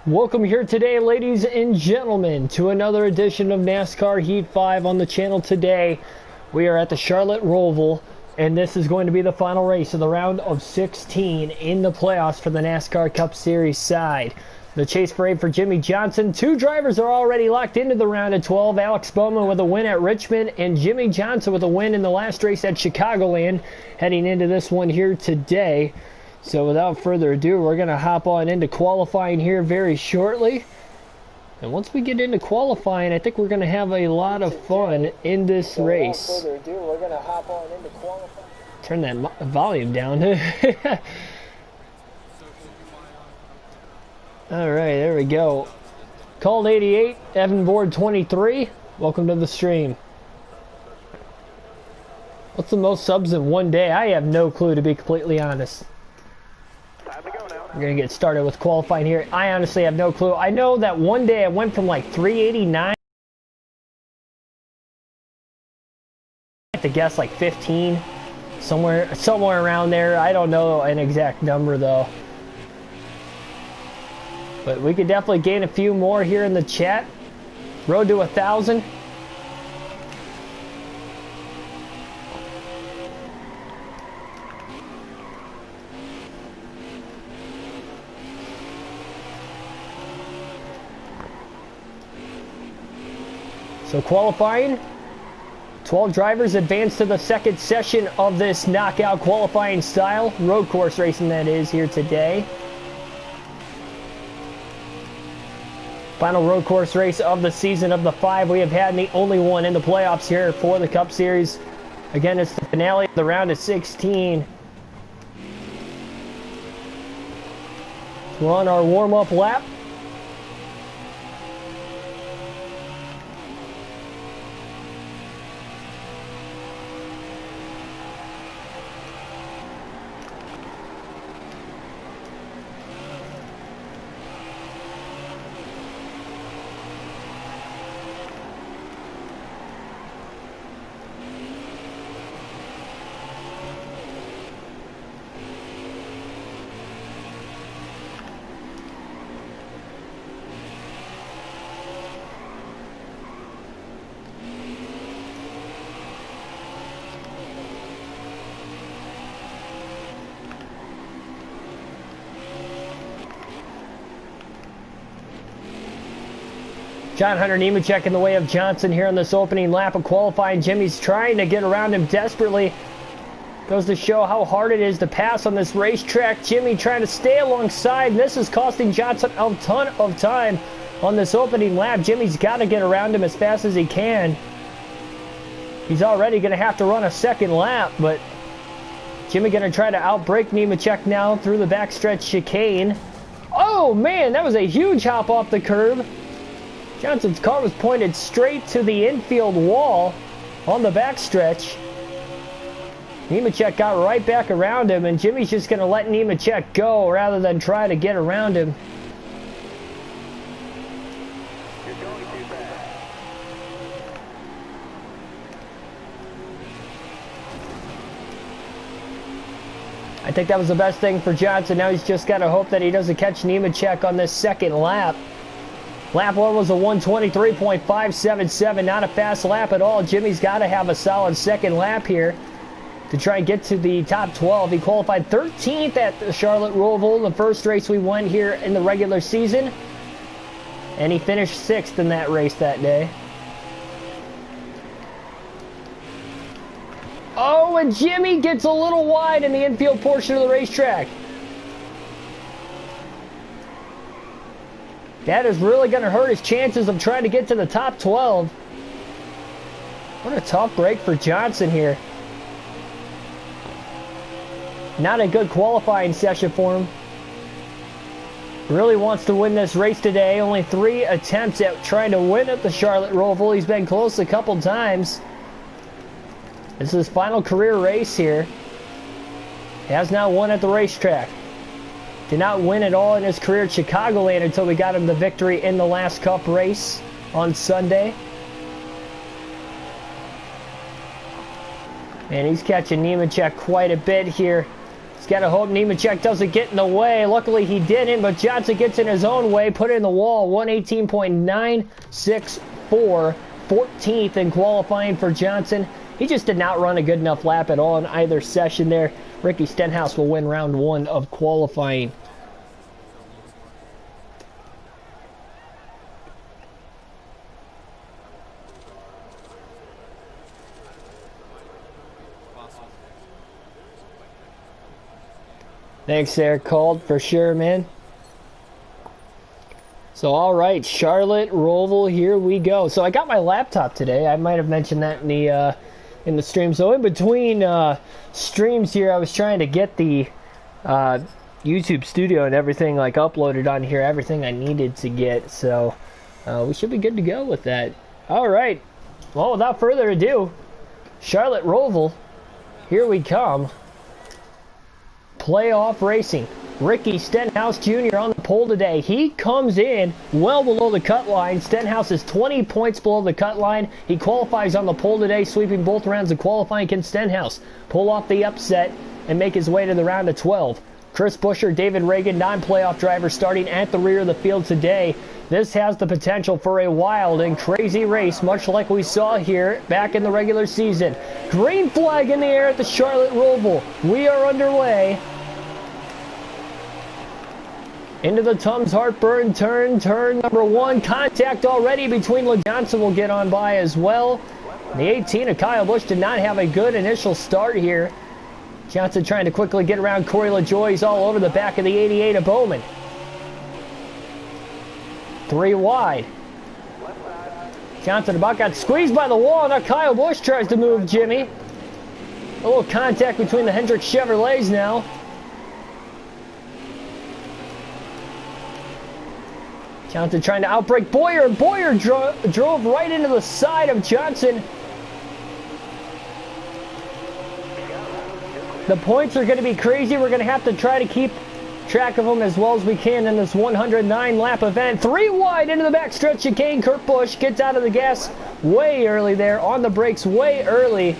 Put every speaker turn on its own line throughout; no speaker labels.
Welcome here today, ladies and gentlemen, to another edition of NASCAR Heat 5 on the channel today. We are at the Charlotte Roval, and this is going to be the final race of the round of 16 in the playoffs for the NASCAR Cup Series side. The chase parade for Jimmie Johnson. Two drivers are already locked into the round of 12. Alex Bowman with a win at Richmond, and Jimmie Johnson with a win in the last race at Chicagoland, heading into this one here today. So without further ado, we're going to hop on into qualifying here very shortly. And once we get into qualifying, I think we're going to have a lot of fun in this race. Without further ado, we're going to hop on into qualifying. Turn that volume down. Alright, there we go. Called 88, Evan Board 23. Welcome to the stream. What's the most subs in one day? I have no clue, to be completely honest. We're going to get started with qualifying here. I honestly have no clue. I know that one day I went from like 389 to guess like 15. Somewhere around there. I don't know an exact number though. But we could definitely gain a few more here in the chat. Road to 1,000. So qualifying, 12 drivers advance to the second session of this knockout qualifying style. Road course racing, that is, here today. Final road course race of the season of the 5 we have had, and the only one in the playoffs here for the Cup Series. Again, it's the finale of the round of 16. We're on our warm-up lap. John Hunter Nemechek in the way of Johnson here on this opening lap of qualifying. Jimmy's trying to get around him desperately. Goes to show how hard it is to pass on this racetrack. Jimmie trying to stay alongside. This is costing Johnson a ton of time on this opening lap. Jimmy's got to get around him as fast as he can. He's already going to have to run a second lap, but Jimmie going to try to outbrake Nemechek now through the backstretch chicane. Oh man, that was a huge hop off the curb. Johnson's car was pointed straight to the infield wall on the backstretch. Nemechek got right back around him, and Jimmy's just going to let Nemechek go rather than try to get around him.
You're going too fast.
I think that was the best thing for Johnson. Now he's just got to hope that he doesn't catch Nemechek on this second lap. Lap 1 was a 1:23.577, not a fast lap at all. Jimmy's got to have a solid second lap here to try and get to the top 12. He qualified 13th at the Charlotte Roval, the first race we won here in the regular season. And he finished 6th in that race that day. Oh, and Jimmie gets a little wide in the infield portion of the racetrack. That is really going to hurt his chances of trying to get to the top 12. What a tough break for Johnson here. Not a good qualifying session for him. Really wants to win this race today. Only 3 attempts at trying to win at the Charlotte Roval. He's been close a couple times. This is his final career race here. He has not won at the racetrack. Did not win at all in his career at Chicagoland until we got him the victory in the last Cup race on Sunday. And he's catching Nemechek quite a bit here. He's got to hope Nemechek doesn't get in the way. Luckily he didn't, but Johnson gets in his own way, put it in the wall. 118.964, 14th in qualifying for Johnson. He just did not run a good enough lap at all in either session there. Ricky Stenhouse will win round 1 of qualifying. Thanks there, Called, for sure, man. So, all right, Charlotte, Roval, here we go. So, I got my laptop today. I might have mentioned that in the stream. So, in between streams here, I was trying to get the YouTube Studio and everything like uploaded on here, everything I needed to get. So, we should be good to go with that. All right. Well, without further ado, Charlotte, Roval, here we come. Playoff racing. Ricky Stenhouse Jr. on the pole today. He comes in well below the cut line. Stenhouse is 20 points below the cut line. He qualifies on the pole today, sweeping both rounds of qualifying. Can Stenhouse pull off the upset and make his way to the round of 12? Chris Buescher, David Reagan, non-playoff drivers starting at the rear of the field today. This has the potential for a wild and crazy race, much like we saw here back in the regular season. Green flag in the air at the Charlotte Roval. We are underway. Into the Tums Heartburn turn number 1. Contact already between LaJohnson will get on by as well. The 18 of Kyle Busch did not have a good initial start here. Johnson trying to quickly get around Corey LaJoie. He's all over the back of the 88 of Bowman. 3 wide. Johnson about got squeezed by the wall. Now Kyle Busch tries to move Jimmy. A little contact between the Hendrick Chevrolets now. Johnson trying to outbrake Boyer. Boyer drove right into the side of Johnson. The points are going to be crazy. We're going to have to try to keep track of them as well as we can in this 109-lap event. 3 wide into the backstretch chicane. Kurt Busch gets out of the gas way early there. On the brakes way early.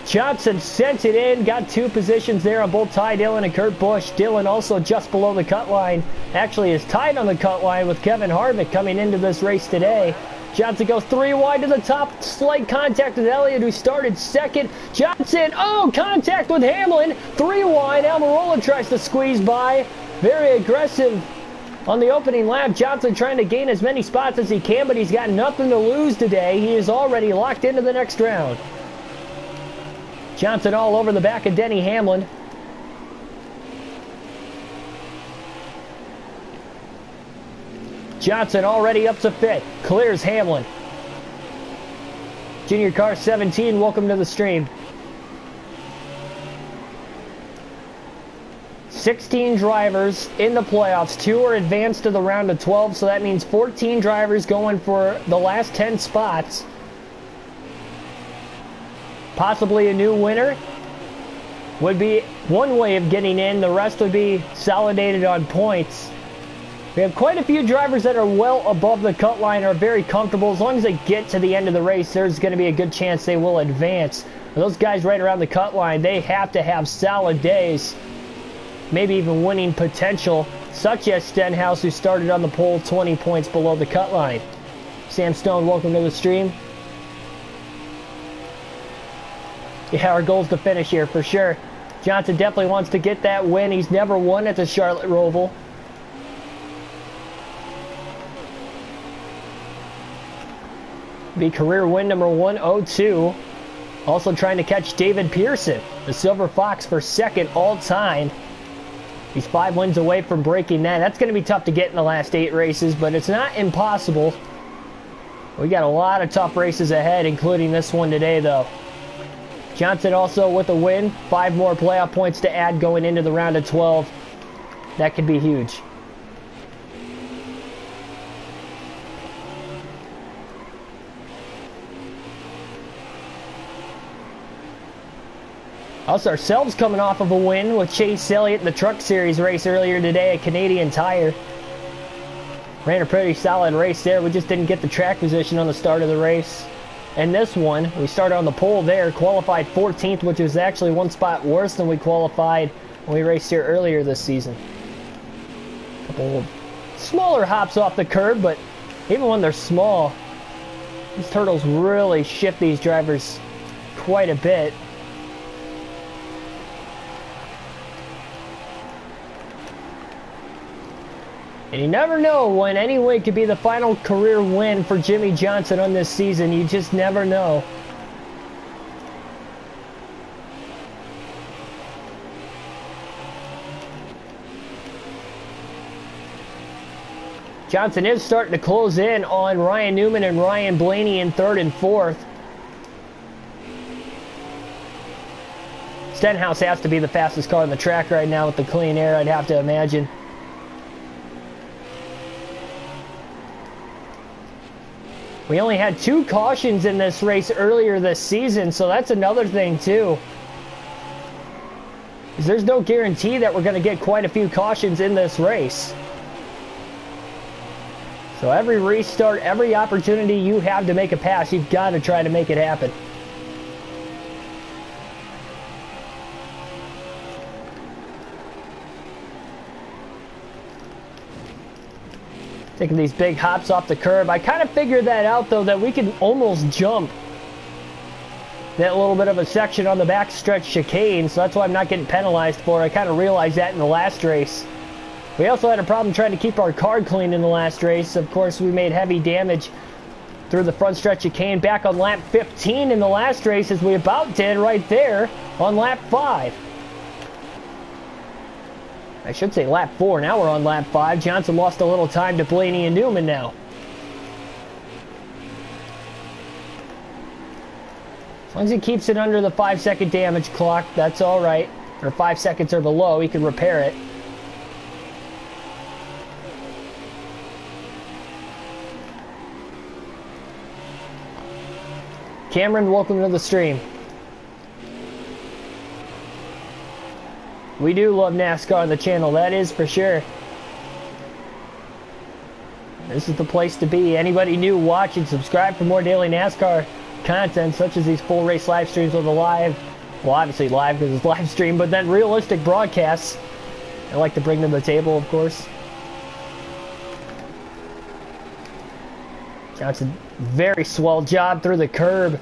Johnson sent it in, got 2 positions there on both Ty Dillon and Kurt Busch. Dillon also just below the cut line. Actually is tied on the cut line with Kevin Harvick coming into this race today. Johnson goes 3 wide to the top. Slight contact with Elliott, who started second. Johnson, contact with Hamlin. 3 wide. Almirola tries to squeeze by. Very aggressive on the opening lap. Johnson trying to gain as many spots as he can, but he's got nothing to lose today. He is already locked into the next round. Johnson all over the back of Denny Hamlin. Johnson already up to 5th. Clears Hamlin. Junior Car 17, welcome to the stream. 16 drivers in the playoffs. 2 are advanced to the round of 12, so that means 14 drivers going for the last 10 spots. Possibly a new winner would be one way of getting in. The rest would be consolidated on points. We have quite a few drivers that are well above the cut line, are very comfortable. As long as they get to the end of the race, there's going to be a good chance they will advance. Those guys right around the cut line, they have to have solid days, maybe even winning potential, such as Stenhouse, who started on the pole 20 points below the cut line. Sam Stone, welcome to the stream. Yeah, our goal is to finish here for sure. Johnson definitely wants to get that win. He's never won at the Charlotte Roval. Be career win number 102. Also trying to catch David Pearson, the Silver Fox, for 2nd all-time. He's 5 wins away from breaking that. That's going to be tough to get in the last 8 races, but it's not impossible. We got a lot of tough races ahead, including this one today, though. Johnson also with a win. 5 more playoff points to add going into the round of 12. That could be huge. Us ourselves coming off of a win with Chase Elliott in the Truck Series race earlier today at Canadian Tire. Ran a pretty solid race there. We just didn't get the track position on the start of the race. in this one. We started on the pole there, qualified 14th, which was actually one spot worse than we qualified when we raced here earlier this season. A couple of smaller hops off the curb, but even when they're small, these turtles really shift these drivers quite a bit. And you never know when any win could be the final career win for Jimmie Johnson on this season. You just never know. Johnson is starting to close in on Ryan Newman and Ryan Blaney in 3rd and 4th. Stenhouse has to be the fastest car on the track right now with the clean air, I'd have to imagine. We only had 2 cautions in this race earlier this season, so that's another thing too. There's no guarantee that we're going to get quite a few cautions in this race. So every restart, every opportunity you have to make a pass, you've got to try to make it happen. Taking these big hops off the curb. I kind of figured that out though, that we can almost jump that little bit of a section on the backstretch chicane, so that's why I'm not getting penalized for it. I kind of realized that in the last race. We also had a problem trying to keep our car clean in the last race. Of course, we made heavy damage through the front stretch chicane back on lap 15 in the last race, as we about did right there on lap 5. I should say lap 4. Now we're on lap 5. Johnson lost a little time to Blaney and Newman now. As long as he keeps it under the 5-second damage clock, that's all right. Or 5 seconds or below, he can repair it. Cameron, welcome to the stream. We do love NASCAR on the channel, that is for sure. This is the place to be. Anybody new, watch and subscribe for more daily NASCAR content, such as these full race live streams with the live, well, obviously live because it's live stream, but then realistic broadcasts I like to bring to the table, of course. Johnson, very swell job through the curb.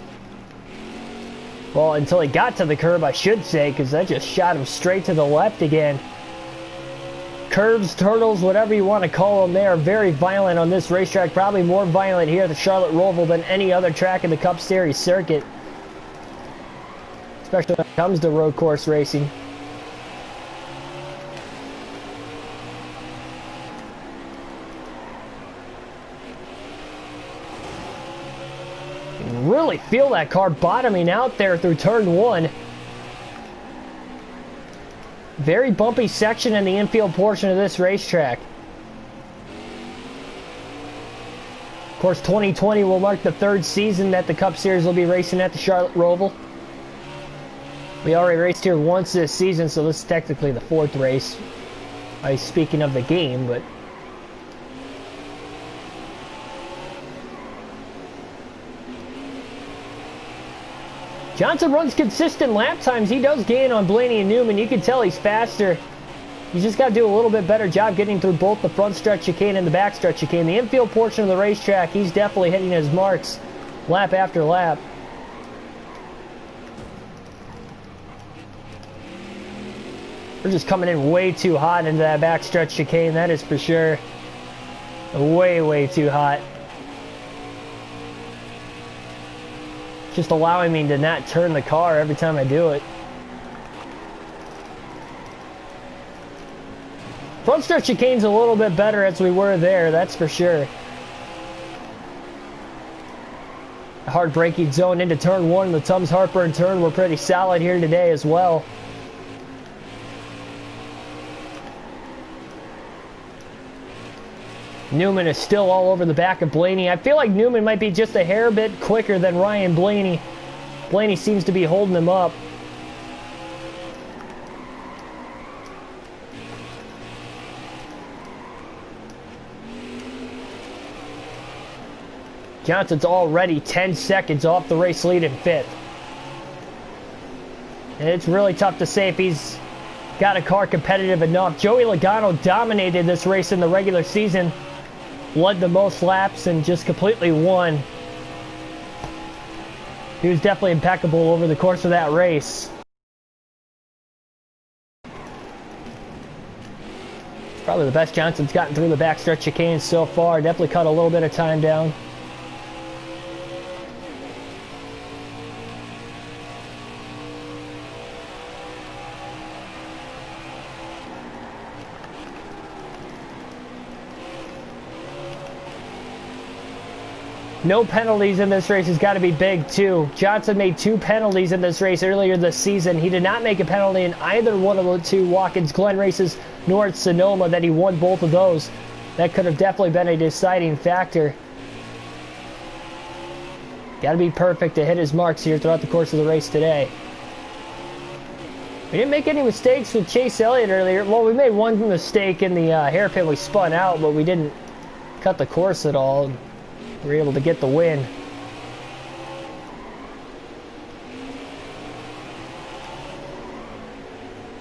Well, until he got to the curb, I should say, because that just shot him straight to the left again. Curves, turtles, whatever you want to call them, they are very violent on this racetrack. Probably more violent here at the Charlotte Roval than any other track in the Cup Series circuit. Especially when it comes to road course racing. Really feel that car bottoming out there through turn 1. Very bumpy section in the infield portion of this racetrack. Of course, 2020 will mark the 3rd season that the Cup Series will be racing at the Charlotte Roval. We already raced here once this season, so this is technically the 4th race. Speaking of the game, but Johnson runs consistent lap times. He does gain on Blaney and Newman. You can tell he's faster. You just got to do a little bit better job getting through both the front stretch chicane and the back stretch chicane. The infield portion of the racetrack, he's definitely hitting his marks lap after lap. We're just coming in way too hot into that back stretch chicane, that is for sure. Way, way too hot. Just allowing me to not turn the car every time I do it. Front stretch chicane's a little bit better as we were there, that's for sure. The hard braking zone into turn 1, the Tums Harper turn were pretty solid here today as well. Newman is still all over the back of Blaney. I feel like Newman might be just a hair bit quicker than Ryan Blaney. Blaney seems to be holding him up. Johnson's already 10 seconds off the race lead in 5th. And it's really tough to say if he's got a car competitive enough. Joey Logano dominated this race in the regular season, led the most laps, and just completely won. He was definitely impeccable over the course of that race. Probably the best Johnson's gotten through the backstretch chicane so far. Definitely cut a little bit of time down. No penalties in this race has got to be big too. Johnson made 2 penalties in this race earlier this season. He did not make a penalty in either one of the 2 Watkins Glen races, nor at Sonoma, that he won both of those. That could have definitely been a deciding factor. Got to be perfect to hit his marks here throughout the course of the race today. We didn't make any mistakes with Chase Elliott earlier. Well, we made one mistake in the hairpin. We spun out, but we didn't cut the course at all. We were able to get the win.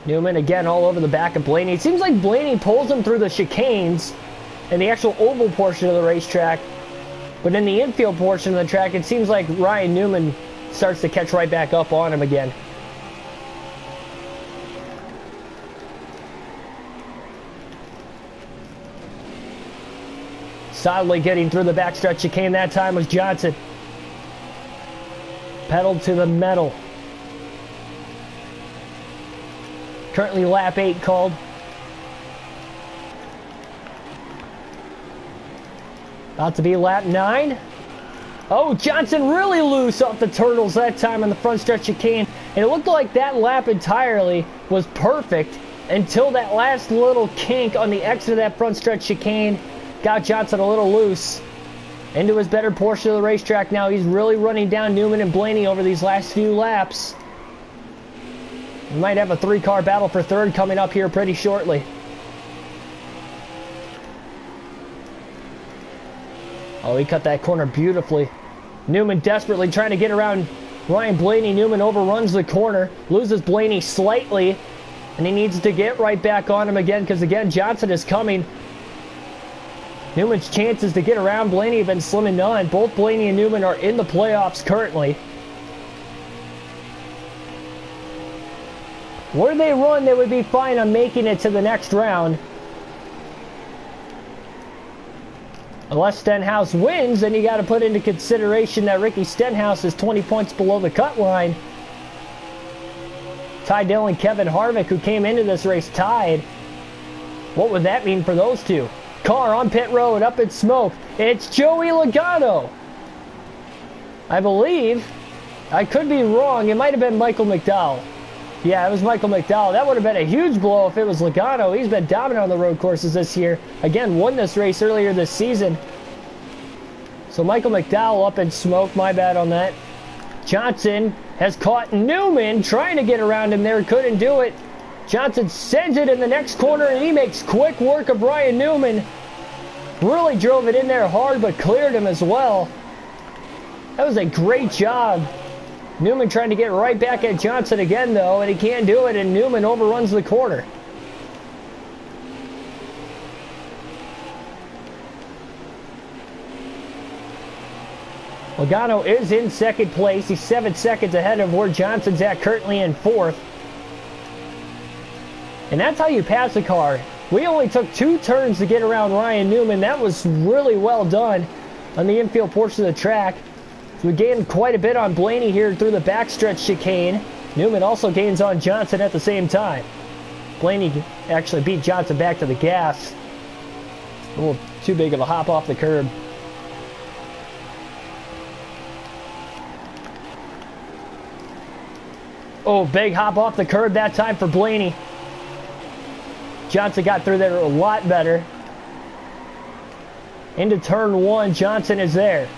Newman again all over the back of Blaney. It seems like Blaney pulls him through the chicanes in the actual oval portion of the racetrack. But in the infield portion of the track, it seems like Ryan Newman starts to catch right back up on him again. Solidly getting through the backstretch chicane that time was Johnson. Pedaled to the metal. Currently lap 8 called. About to be lap 9. Oh, Johnson really loose off the turtles that time on the front stretch chicane. And it looked like that lap entirely was perfect until that last little kink on the exit of that front stretch chicane got Johnson a little loose. Into his better portion of the racetrack now. He's really running down Newman and Blaney over these last few laps. We might have a 3-car battle for 3rd coming up here pretty shortly. Oh, he cut that corner beautifully. Newman desperately trying to get around Ryan Blaney. Newman overruns the corner, loses Blaney slightly, and he needs to get right back on him again because, again, Johnson is coming. Newman's chances to get around Blaney have been slim and none. Both Blaney and Newman are in the playoffs currently. Were they run, they would be fine on making it to the next round. Unless Stenhouse wins, then you got to put into consideration that Ricky Stenhouse is 20 points below the cut line. Ty Dillon and Kevin Harvick, who came into this race tied. What would that mean for those two? Car on pit road, up in smoke. It's Joey Logano. I believe. I could be wrong. It might have been Michael McDowell. Yeah, it was Michael McDowell. That would have been a huge blow if it was Logano. He's been dominant on the road courses this year. Again, won this race earlier this season. So Michael McDowell up in smoke. My bad on that. Johnson has caught Newman trying to get around him there. Couldn't do it. Johnson sends it in the next corner, and he makes quick work of Ryan Newman. Really drove it in there hard, but cleared him as well. That was a great job. Newman trying to get right back at Johnson again, though, and he can't do it, and Newman overruns the corner. Logano is in 2nd place. He's 7 seconds ahead of where Johnson's at, currently in 4th. And that's how you pass a car. We only took 2 turns to get around Ryan Newman. That was really well done on the infield portion of the track. So we gained quite a bit on Blaney here through the backstretch chicane. Newman also gains on Johnson at the same time. Blaney actually beat Johnson back to the gas. A little too big of a hop off the curb. Oh, big hop off the curb that time for Blaney. Johnson got through there a lot better. Into turn 1, Johnson is there.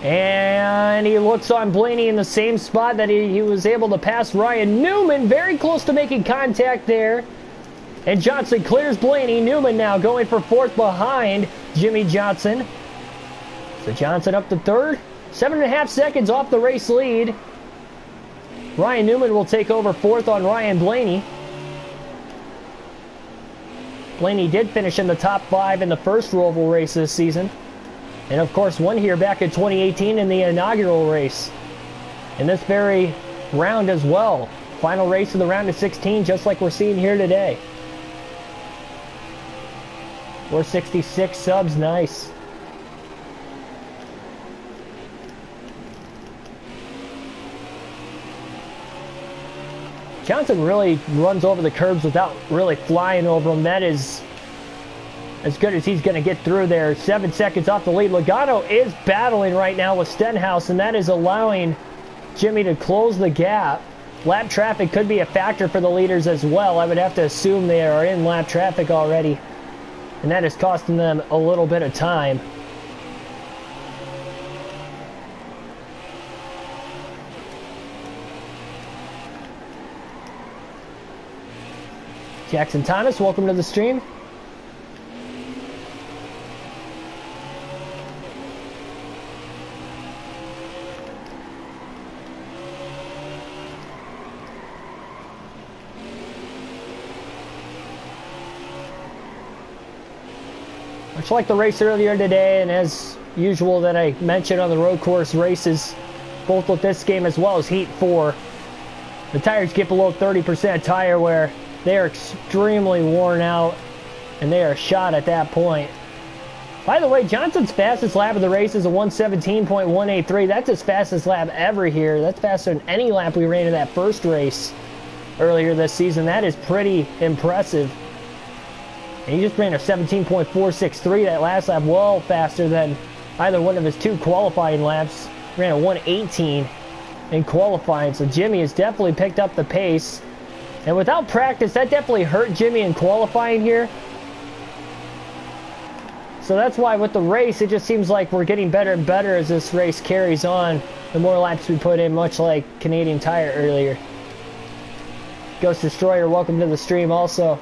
And he looks on Blaney in the same spot that he was able to pass Ryan Newman. Very close to making contact there. And Johnson clears Blaney. Newman now going for fourth behind Jimmy Johnson. So Johnson up to third. 7.5 seconds off the race lead. Ryan Newman will take over fourth on Ryan Blaney. Blaney did finish in the top 5 in the first Roval race this season. And of course won here back in 2018 in the inaugural race. In this very round as well. Final race of the round of 16, just like we're seeing here today. 466 subs, nice. Johnson really runs over the curbs without really flying over them. That is as good as he's going to get through there. 7 seconds off the lead. Logano is battling right now with Stenhouse, and that is allowing Jimmy to close the gap. Lap traffic could be a factor for the leaders as well. I would have to assume they are in lap traffic already, and that is costing them a little bit of time. Jackson Thomas, welcome to the stream. Much like the race earlier today, and as usual that I mentioned on the road course races, both with this game as well as Heat 4, the tires get below 30% tire wear. They are extremely worn out, and they are shot at that point. By the way, Johnson's fastest lap of the race is a 117.183. That's his fastest lap ever here. That's faster than any lap we ran in that first race earlier this season. That is pretty impressive. And he just ran a 17.463 that last lap, well faster than either one of his 2 qualifying laps. Ran a 118 in qualifying, so Jimmy has definitely picked up the pace. And without practice, that definitely hurt Jimmy in qualifying here. So that's why with the race, it just seems like we're getting better and better as this race carries on. The more laps we put in, much like Canadian Tire earlier. Ghost Destroyer, welcome to the stream also.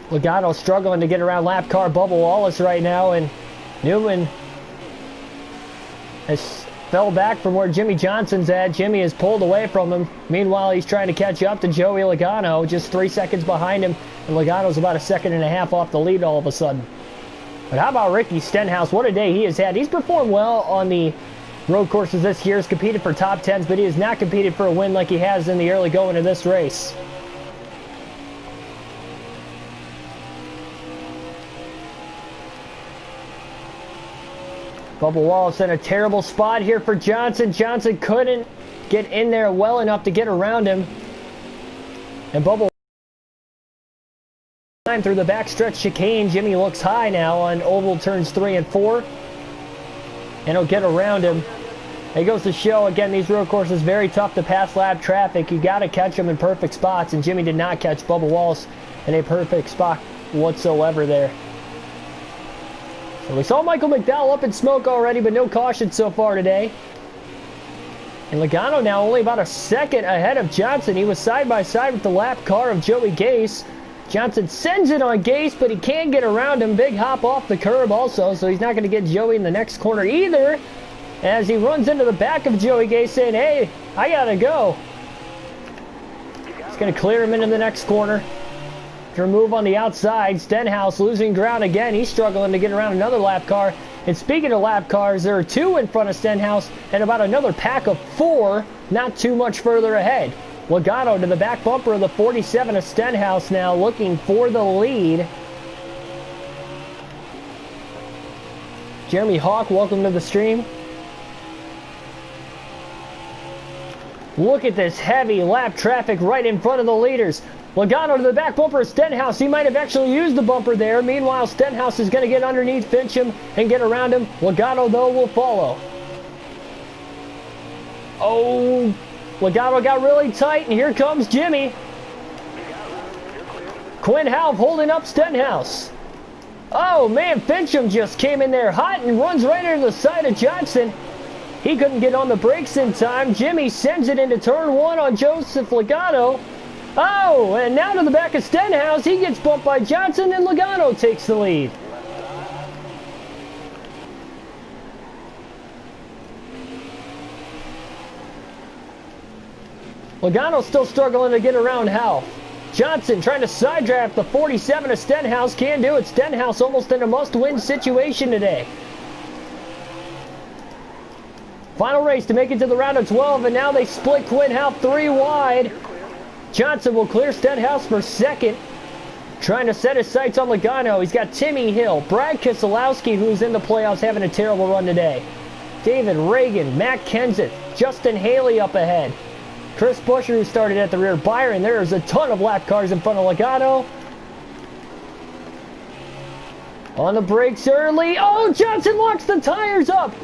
Logano struggling to get around lap car Bubba Wallace right now, and Newman has fell back from where Jimmy Johnson's at. Jimmy is pulled away from him. Meanwhile, he's trying to catch up to Joey Logano, just 3 seconds behind him, and Logano's about 1.5 seconds off the lead all of a sudden. But how about Ricky Stenhouse? What a day he has had. He's performed well on the road courses this year. He's competed for top 10s, but he has not competed for a win like he has in the early going of this race. Bubba Wallace in a terrible spot here for Johnson. Johnson couldn't get in there well enough to get around him. And Bubba through the backstretch chicane. Jimmy looks high now on oval turns 3 and 4. And he'll get around him. It goes to show, again, these road courses very tough to pass lap traffic. You got to catch them in perfect spots, and Jimmy did not catch Bubba Wallace in a perfect spot whatsoever there. So we saw Michael McDowell up in smoke already, but no caution so far today. And Logano now only about 1 second ahead of Johnson. He was side by side with the lap car of Joey Gase. Johnson sends it on Gase, but he can't get around him. Big hop off the curb also, so he's not going to get Joey in the next corner either. As he runs into the back of Joey Gase saying, hey, I got to go. He's going to clear him into the next corner. To move on the outside. Stenhouse losing ground again. He's struggling to get around another lap car. And speaking of lap cars, there are 2 in front of Stenhouse and about another pack of 4 not too much further ahead. Logano to the back bumper of the 47 of Stenhouse now, looking for the lead. Jeremy Hawk, welcome to the stream. Look at this heavy lap traffic right in front of the leaders. Logano to the back bumper of Stenhouse. He might have actually used the bumper there. Meanwhile, Stenhouse is going to get underneath Fincham and get around him. Logano, though, will follow. Oh, Logano got really tight, and here comes Jimmy. Quinn Half holding up Stenhouse. Oh, man, Fincham just came in there hot and runs right into the side of Johnson. He couldn't get on the brakes in time. Jimmy sends it into turn 1 on Joseph Logano. Oh, and now to the back of Stenhouse. He gets bumped by Johnson, and Logano takes the lead. Logano's still struggling to get around Hal. Johnson trying to side draft the 47 of Stenhouse. Can't do it. Stenhouse almost in a must-win situation today. Final race to make it to the round of 12, and now they split Quinn Hal 3 wide. Johnson will clear Stenhouse for second. Trying to set his sights on Logano. He's got Timmy Hill, Brad Keselowski, who's in the playoffs, having a terrible run today. David Reagan, Matt Kenseth, Justin Haley up ahead. Chris Buescher, who started at the rear. Byron, there's a ton of lap cars in front of Logano. On the brakes early. Oh, Johnson locks the tires up.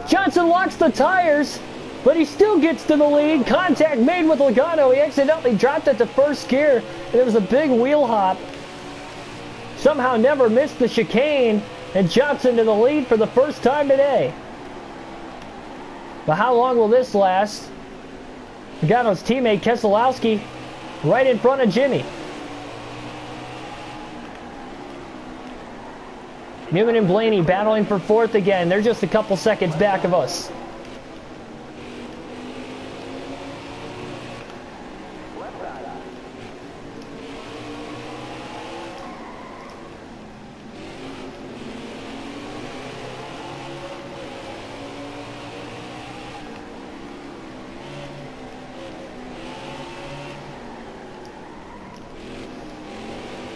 Johnson locks the tires, but he still gets to the lead. Contact made with Logano. He accidentally dropped it to first gear, and it was a big wheel hop. Somehow never missed the chicane, and Johnson to the lead for the first time today. But how long will this last? Logano's teammate Keselowski right in front of Jimmy. Newman and Blaney battling for fourth again. They're just a couple seconds back of us.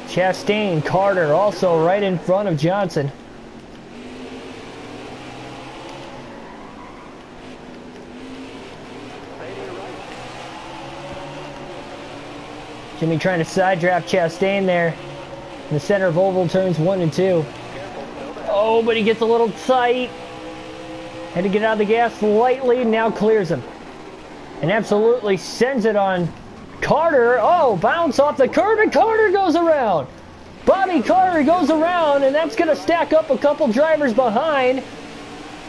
Chastain, Carter also right in front of Johnson. Jimmy trying to side draft Chastain there in the center of oval turns 1 and 2. Oh, but he gets a little tight. Had to get out of the gas slightly, now clears him. And absolutely sends it on Carter. Oh, bounce off the curb, and Carter goes around. Bobby Carter goes around, and that's going to stack up a couple drivers behind,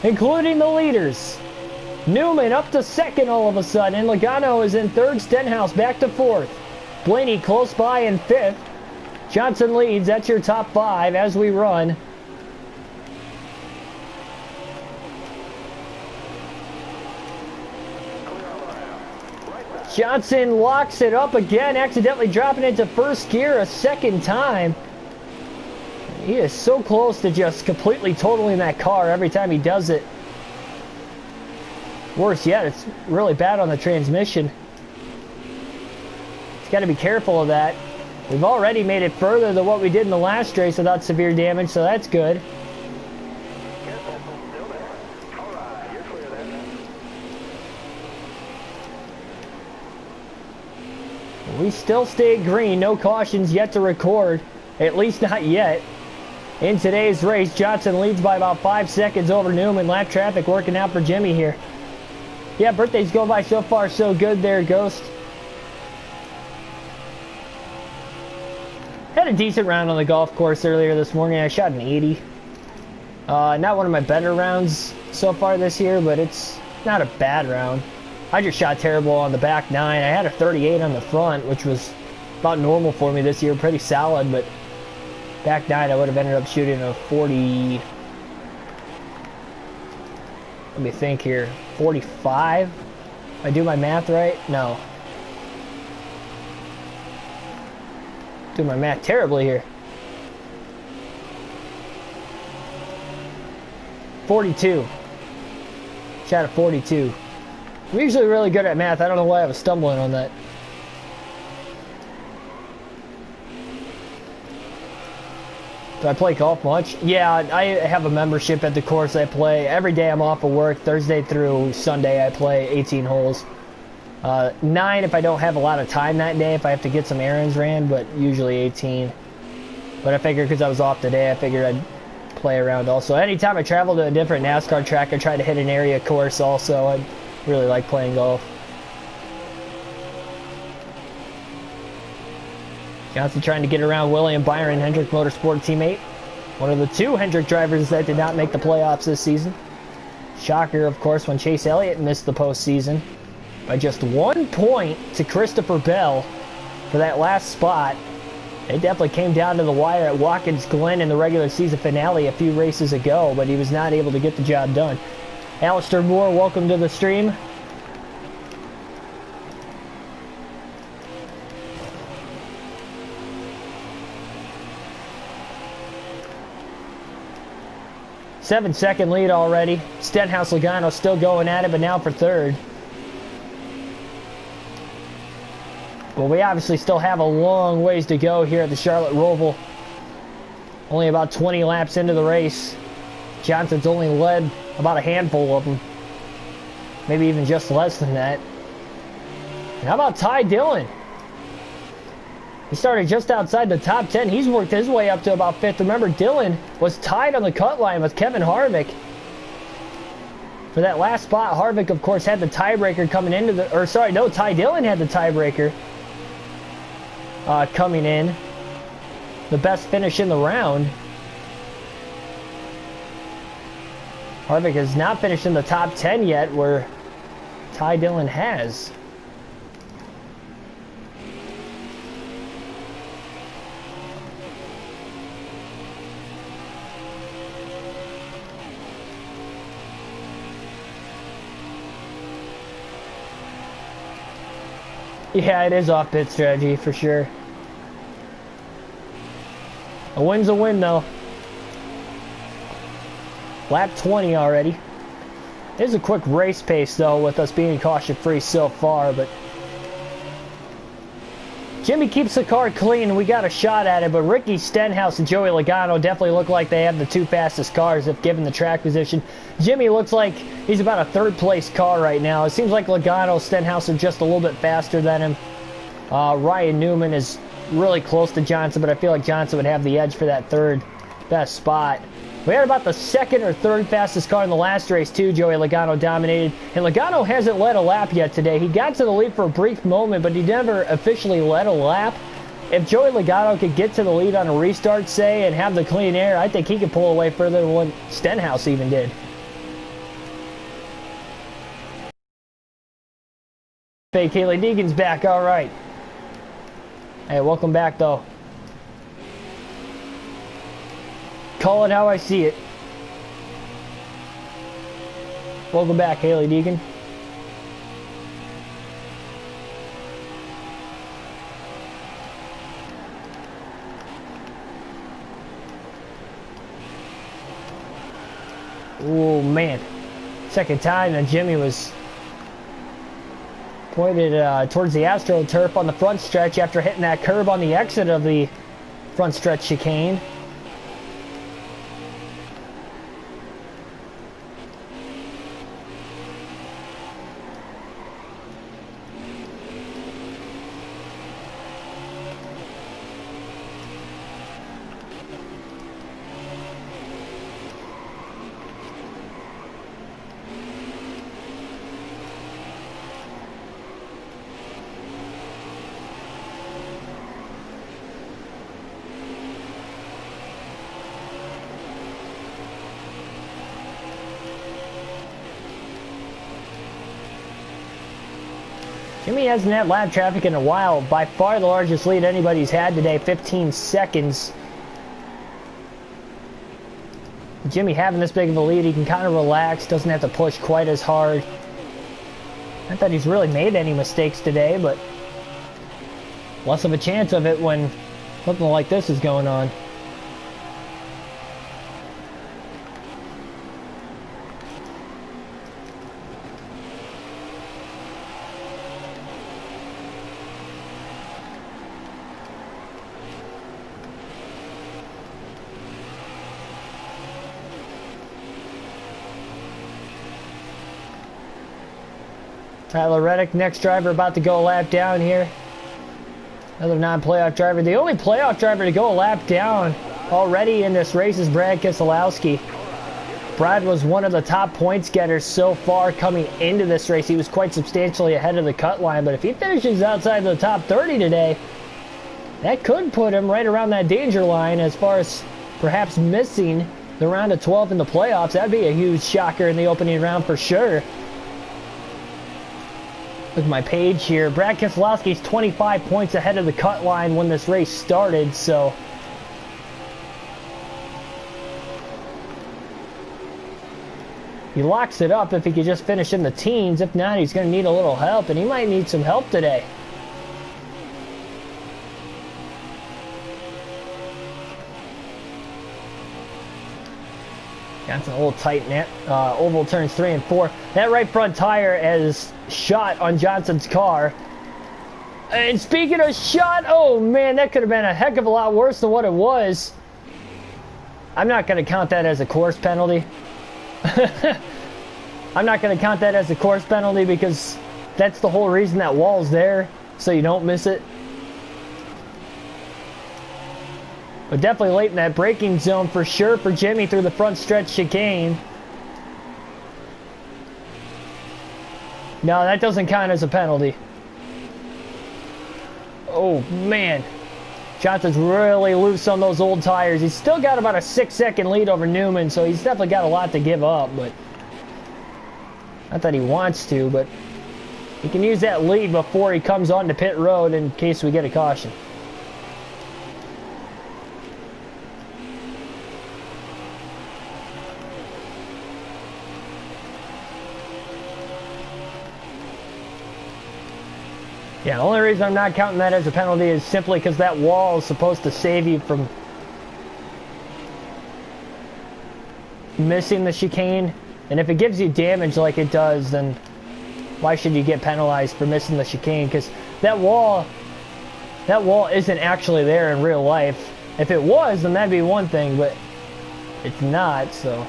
including the leaders. Newman up to second all of a sudden, and Logano is in third. Stenhouse back to fourth. Blaney close by in fifth. Johnson leads. That's your top five as we run. Johnson locks it up again, accidentally dropping into first gear a second time. He is so close to just completely totaling that car every time he does it. Worse yet, it's really bad on the transmission. He's got to be careful of that. We've already made it further than what we did in the last race without severe damage, so that's good. We still stay green. No cautions yet to record. At least not yet. In today's race, Johnson leads by about 5 seconds over Newman. Lap traffic working out for Jimmy here. Yeah, birthdays go by so far so good there, Ghost. Had a decent round on the golf course earlier this morning. I shot an 80. Not one of my better rounds so far this year, but it's not a bad round. I just shot terrible on the back nine. I had a 38 on the front, which was about normal for me this year. Pretty solid, but back nine I would have ended up shooting a 40... Let me think here. 45? If I do my math right? No. Do my math terribly here. 42. Shot a 42. I'm usually really good at math. I don't know why I was stumbling on that. Do I play golf much? Yeah, I have a membership at the course I play. Every day I'm off of work. Thursday through Sunday I play 18 holes. 9 if I don't have a lot of time that day, if I have to get some errands ran, but usually 18. But I figured because I was off today, I figured I'd play around also. Anytime I travel to a different NASCAR track, I try to hit an area course also. I really like playing golf. Johnson trying to get around William Byron, Hendrick Motorsport teammate. One of the 2 Hendrick drivers that did not make the playoffs this season. Shocker, of course, when Chase Elliott missed the postseason by just 1 point to Christopher Bell. for that last spot. It definitely came down to the wire at Watkins Glen in the regular season finale a few races ago, but he was not able to get the job done. Alistair Moore, welcome to the stream. Seven-second lead already. Stenhouse Logano still going at it, but now for third. Well, we obviously still have a long ways to go here at the Charlotte Roval. Only about 20 laps into the race. Johnson's only led about a handful of them. Maybe even just less than that. And how about Ty Dillon? He started just outside the top 10. He's worked his way up to about 5th. Remember, Dillon was tied on the cut line with Kevin Harvick. For that last spot, Harvick, of course, had the tiebreaker coming into the... Or, sorry, no, Ty Dillon had the tiebreaker coming in. The best finish in the round. Harvick has not finished in the top 10 yet, where Ty Dillon has. Yeah, it is off pit strategy for sure. A win's a win, though. Lap 20 already. It is a quick race pace, though, with us being caution-free so far, but Jimmy keeps the car clean, and we got a shot at it, but Ricky Stenhouse and Joey Logano definitely look like they have the two fastest cars if given the track position. Jimmy looks like he's about a third-place car right now. It seems like Logano, Stenhouse are just a little bit faster than him. Ryan Newman is really close to Johnson, but I feel like Johnson would have the edge for that third best spot. We had about the second or third fastest car in the last race, too. Joey Logano dominated. And Logano hasn't led a lap yet today. He got to the lead for a brief moment, but he never officially led a lap. If Joey Logano could get to the lead on a restart, say, and have the clean air, I think he could pull away further than what Stenhouse even did. Hey, Kaylee Deegan's back. All right. Hey, welcome back, though. Call it how I see it. Welcome back, Haley Deegan. Oh, man. Second time that Jimmy was pointed towards the AstroTurf on the front stretch after hitting that curb on the exit of the front stretch chicane. Jimmy hasn't had lap traffic in a while. By far the largest lead anybody's had today, 15 seconds. Jimmy having this big of a lead, he can kind of relax, doesn't have to push quite as hard. Not that he's really made any mistakes today, but less of a chance of it when something like this is going on. Tyler Reddick, next driver, about to go a lap down here. Another non-playoff driver. The only playoff driver to go a lap down already in this race is Brad Keselowski. Brad was one of the top points getters so far coming into this race. He was quite substantially ahead of the cut line, but if he finishes outside the top 30 today, that could put him right around that danger line as far as perhaps missing the round of 12 in the playoffs. That'd be a huge shocker in the opening round for sure. with my page here. Brad Keselowski's 25 points ahead of the cut line when this race started, so he locks it up if he could just finish in the teens. If not, he's going to need a little help, and he might need some help today. That's a little tight net. Oval turns 3 and 4. That right front tire has shot on Johnson's car. And speaking of shot, oh man, that could have been a heck of a lot worse than what it was. I'm not going to count that as a course penalty. I'm not going to count that as a course penalty because that's the whole reason that wall's there, so you don't miss it. But definitely late in that braking zone for sure for Jimmy through the front stretch chicane. No, that doesn't count as a penalty. Oh, man. Johnson's really loose on those old tires. He's still got about a 6-second lead over Newman, so he's definitely got a lot to give up. But not that he wants to, but he can use that lead before he comes onto pit road in case we get a caution. Yeah, the only reason I'm not counting that as a penalty is simply because that wall is supposed to save you from missing the chicane. And if it gives you damage like it does, then why should you get penalized for missing the chicane? Because that wall isn't actually there in real life. If it was, then that'd be one thing, but it's not, so.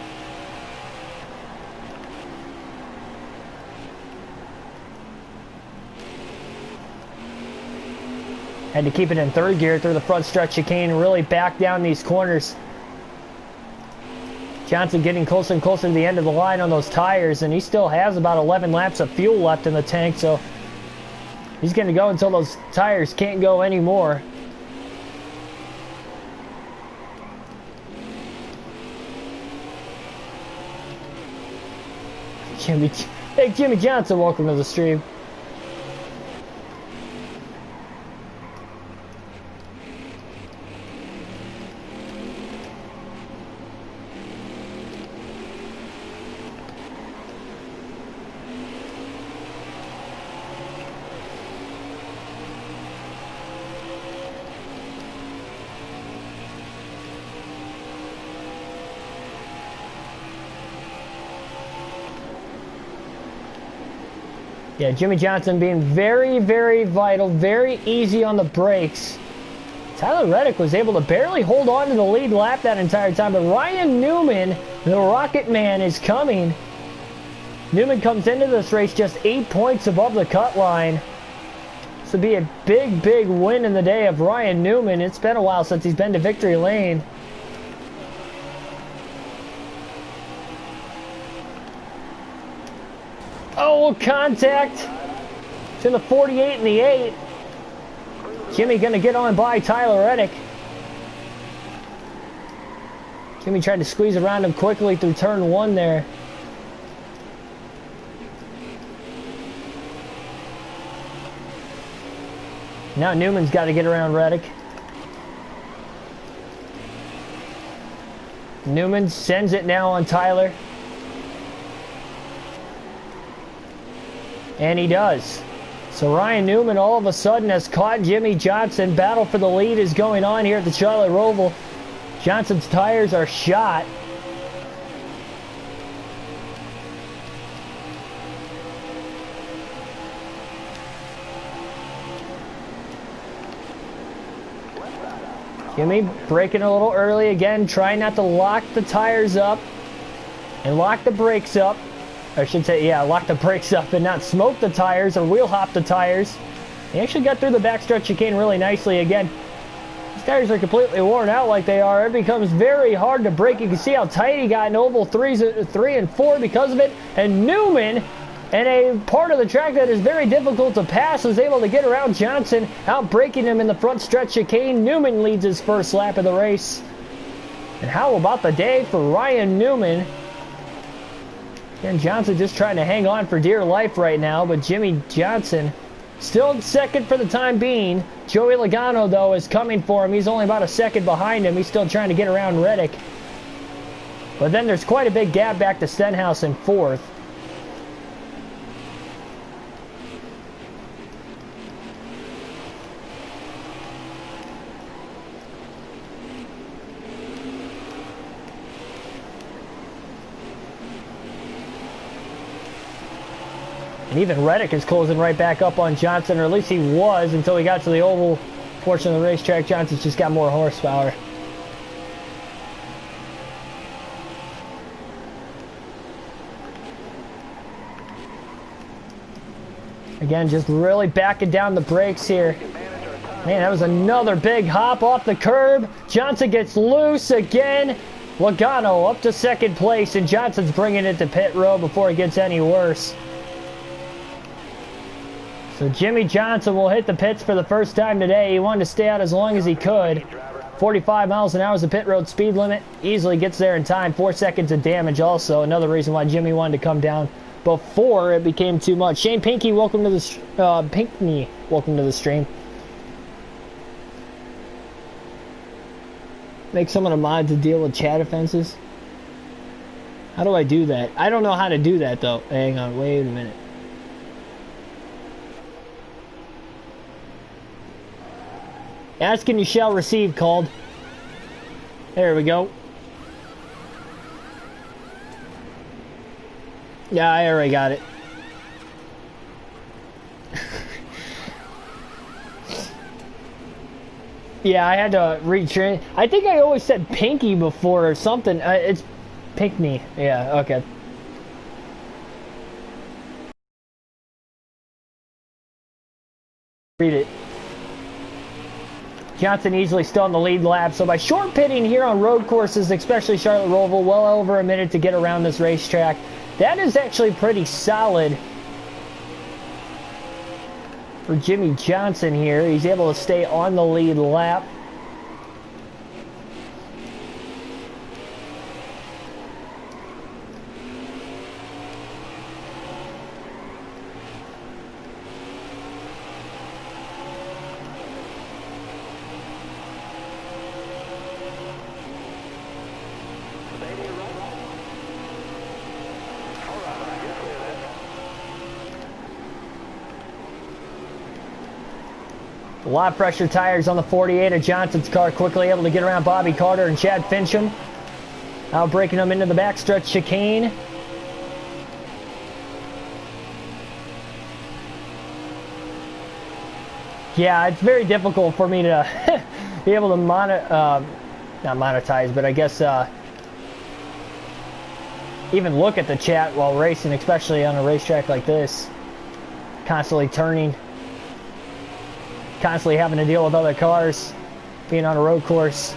Had to keep it in third gear through the front stretch chicane and really back down these corners. Johnson getting closer and closer to the end of the line on those tires, and he still has about 11 laps of fuel left in the tank, so he's going to go until those tires can't go anymore. Hey, Jimmy Johnson, welcome to the stream. Yeah, Jimmy Johnson being very, very vital, very easy on the brakes. Tyler Reddick was able to barely hold on to the lead lap that entire time, but Ryan Newman, the Rocket Man, is coming. Newman comes into this race just 8 points above the cut line. This would be a big, big win in the day of Ryan Newman. It's been a while since he's been to victory lane. Oh, contact to the 48 and the 8. Jimmy going to get on by Tyler Reddick. Jimmy tried to squeeze around him quickly through turn 1 there. Now Newman's got to get around Reddick. Newman sends it now on Tyler. And he does. So Ryan Newman all of a sudden has caught Jimmy Johnson. Battle for the lead is going on here at the Charlotte Roval. Johnson's tires are shot. Jimmy braking a little early again, trying not to lock the tires up and lock the brakes up. I should say, yeah, lock the brakes up and not smoke the tires or wheel hop the tires. He actually got through the backstretch chicane really nicely again. These tires are completely worn out like they are. It becomes very hard to brake. You can see how tight he got in oval 3 and 4 because of it. And Newman, in a part of the track that is very difficult to pass, was able to get around Johnson, out braking him in the front stretch chicane. Newman leads his first lap of the race. And how about the day for Ryan Newman? And Johnson just trying to hang on for dear life right now, but Jimmy Johnson still in second for the time being. Joey Logano, though, is coming for him. He's only about a second behind him. He's still trying to get around Reddick. But then there's quite a big gap back to Stenhouse in fourth. And even Reddick is closing right back up on Johnson, or at least he was until he got to the oval portion of the racetrack. Johnson's just got more horsepower. Again, just really backing down the brakes here. Man, that was another big hop off the curb. Johnson gets loose again. Logano up to second place, and Johnson's bringing it to pit road before it gets any worse. So Jimmy Johnson will hit the pits for the first time today. He wanted to stay out as long as he could. 45 miles an hour is the pit road speed limit. Easily gets there in time. 4 seconds of damage also. Another reason why Jimmy wanted to come down before it became too much. Shane Pinckney, welcome to the stream. Make some of the mods to deal with chat offenses. How do I do that? I don't know how to do that though. Hang on, wait a minute. Ask and you shall receive called. There we go. Yeah, I already got it. Yeah, I had to retrain. I think I always said Pinky before or something. It's Pinckney. Yeah, okay. Read it. Johnson easily still in the lead lap, so by short pitting here on road courses, especially Charlotte Roval, well over a minute to get around this racetrack. That is actually pretty solid for Jimmy Johnson here. He's able to stay on the lead lap. A lot of pressure tires on the 48 of Johnson's car, quickly able to get around Bobby Carter and Chad Fincham. Now breaking them into the backstretch chicane. Yeah, it's very difficult for me to be able to not monetize, but I guess even look at the chat while racing, especially on a racetrack like this. Constantly turning. Constantly having to deal with other cars, being on a road course.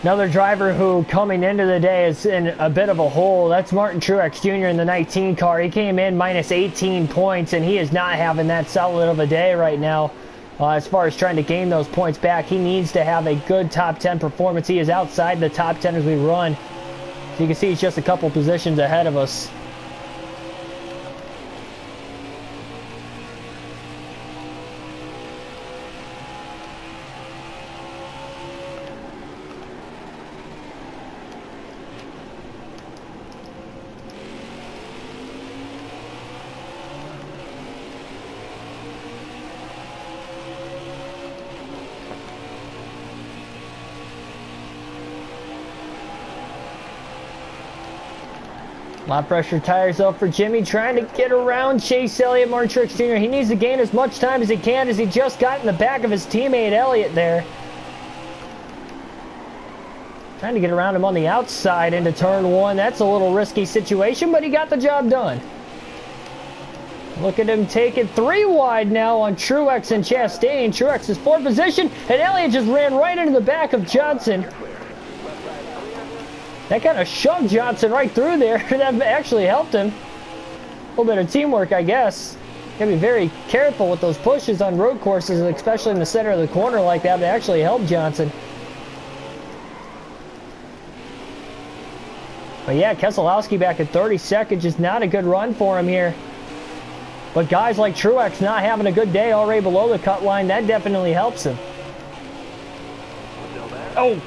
Another driver who coming into the day is in a bit of a hole. That's Martin Truex Jr. in the 19 car. He came in minus 18 points, and he is not having that solid of a day right now. As far as trying to gain those points back, he needs to have a good top 10 performance. He is outside the top 10 as we run. So you can see he's just a couple positions ahead of us. A lot of pressure tires up for Jimmy, trying to get around Chase Elliott, Martin Truex Jr. He needs to gain as much time as he can, as he just got in the back of his teammate Elliott there. Trying to get around him on the outside into turn one. That's a little risky situation, but he got the job done. Look at him taking 3 wide now on Truex and Chastain. Truex is 4th position, and Elliott just ran right into the back of Johnson. That kind of shoved Johnson right through there. That actually helped him. A little bit of teamwork, I guess. Gotta be very careful with those pushes on road courses, especially in the center of the corner like that. They actually help Johnson. But yeah, Keselowski back at 32nd, just not a good run for him here. But guys like Truex not having a good day already below the cut line, that definitely helps him. Oh!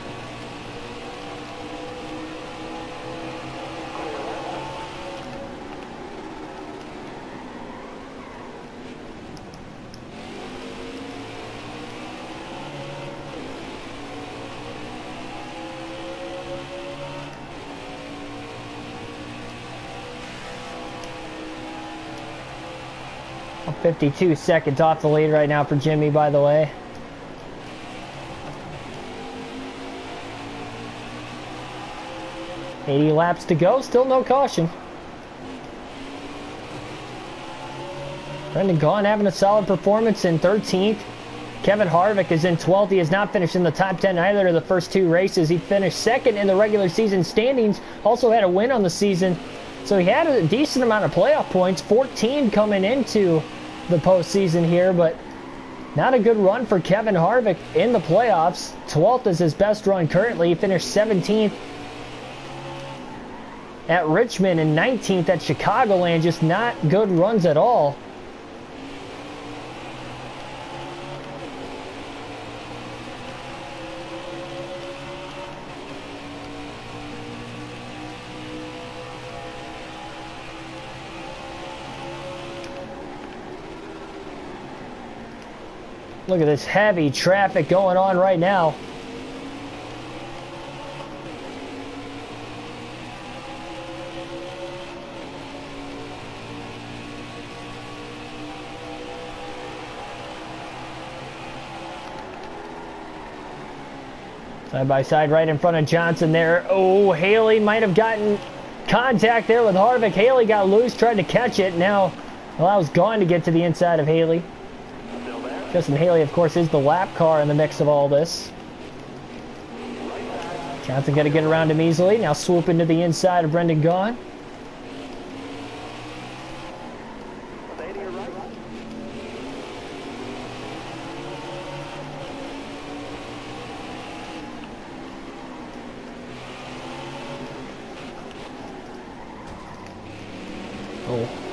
I'm 52 seconds off the lead right now for Jimmy, by the way. $80 laps to go, still no caution. Brendan Gaughan having a solid performance in 13th. Kevin Harvick is in 12th. He has not finished in the top 10 either of the first two races. He finished second in the regular season standings, also had a win on the season. So he had a decent amount of playoff points, 14 coming into the postseason here, but not a good run for Kevin Harvick in the playoffs. 12th is his best run currently. He finished 17th at Richmond and 19th at Chicagoland. Just not good runs at all. Look at this heavy traffic going on right now. Side by side right in front of Johnson there. Oh, Haley might have gotten contact there with Harvick. Haley got loose, tried to catch it. Now allows Gaughan to get to the inside of Haley. Justin Haley, of course, is the lap car in the mix of all this. Johnson got to get around him easily. Now swooping to the inside of Brendan Gaughan. Oh.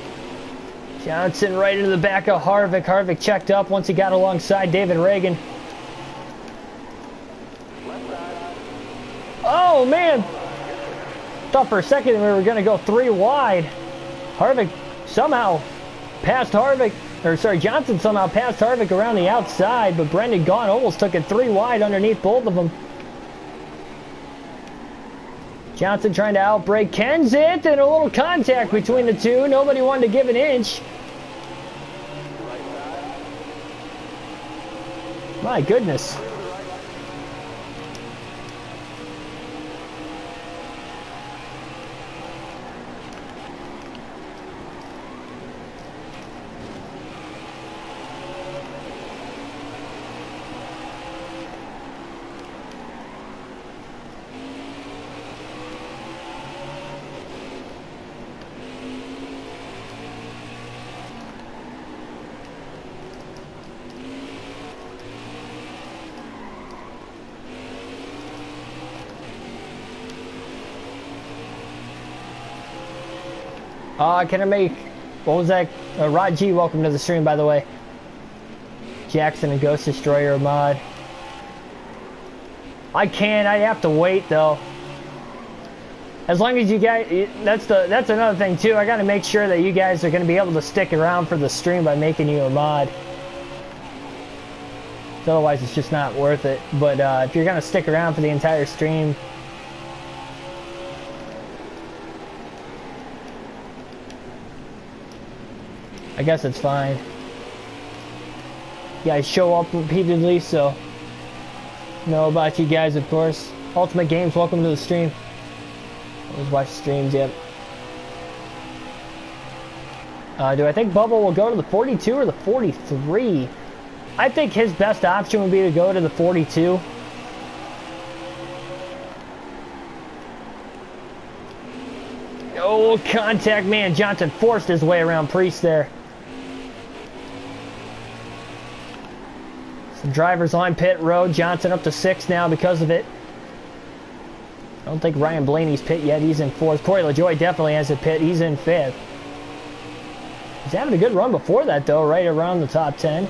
Johnson right into the back of Harvick. Harvick checked up once he got alongside David Reagan. Oh, man. Thought for a second we were going to go 3 wide. Harvick somehow passed Harvick, or sorry, Johnson somehow passed Harvick around the outside, but Brendan Gaughan almost took it 3 wide underneath both of them. Johnson trying to outbrake Kenseth, and a little contact between the two. Nobody wanted to give an inch. My goodness. Can I make, what was that? Rod G, welcome to the stream, by the way. Jackson and Ghost Destroyer mod. I can, I have to wait though. As long as you guys, that's another thing too. I got to make sure that you guys are going to be able to stick around for the stream by making you a mod. Otherwise, it's just not worth it. But if you're going to stick around for the entire stream, I guess it's fine. You guys show up repeatedly, so know about you guys, of course. Ultimate Games, welcome to the stream. Always watch streams, yep. Do I think Bubba will go to the 42 or the 43? I think his best option would be to go to the 42. Oh, contact, man. Johnson forced his way around Priest there. Some drivers on pit road. Johnson up to 6th now because of it. I don't think Ryan Blaney's pit yet. He's in 4th. Corey LaJoie definitely has a pit. He's in 5th. He's having a good run before that, though, right around the top 10.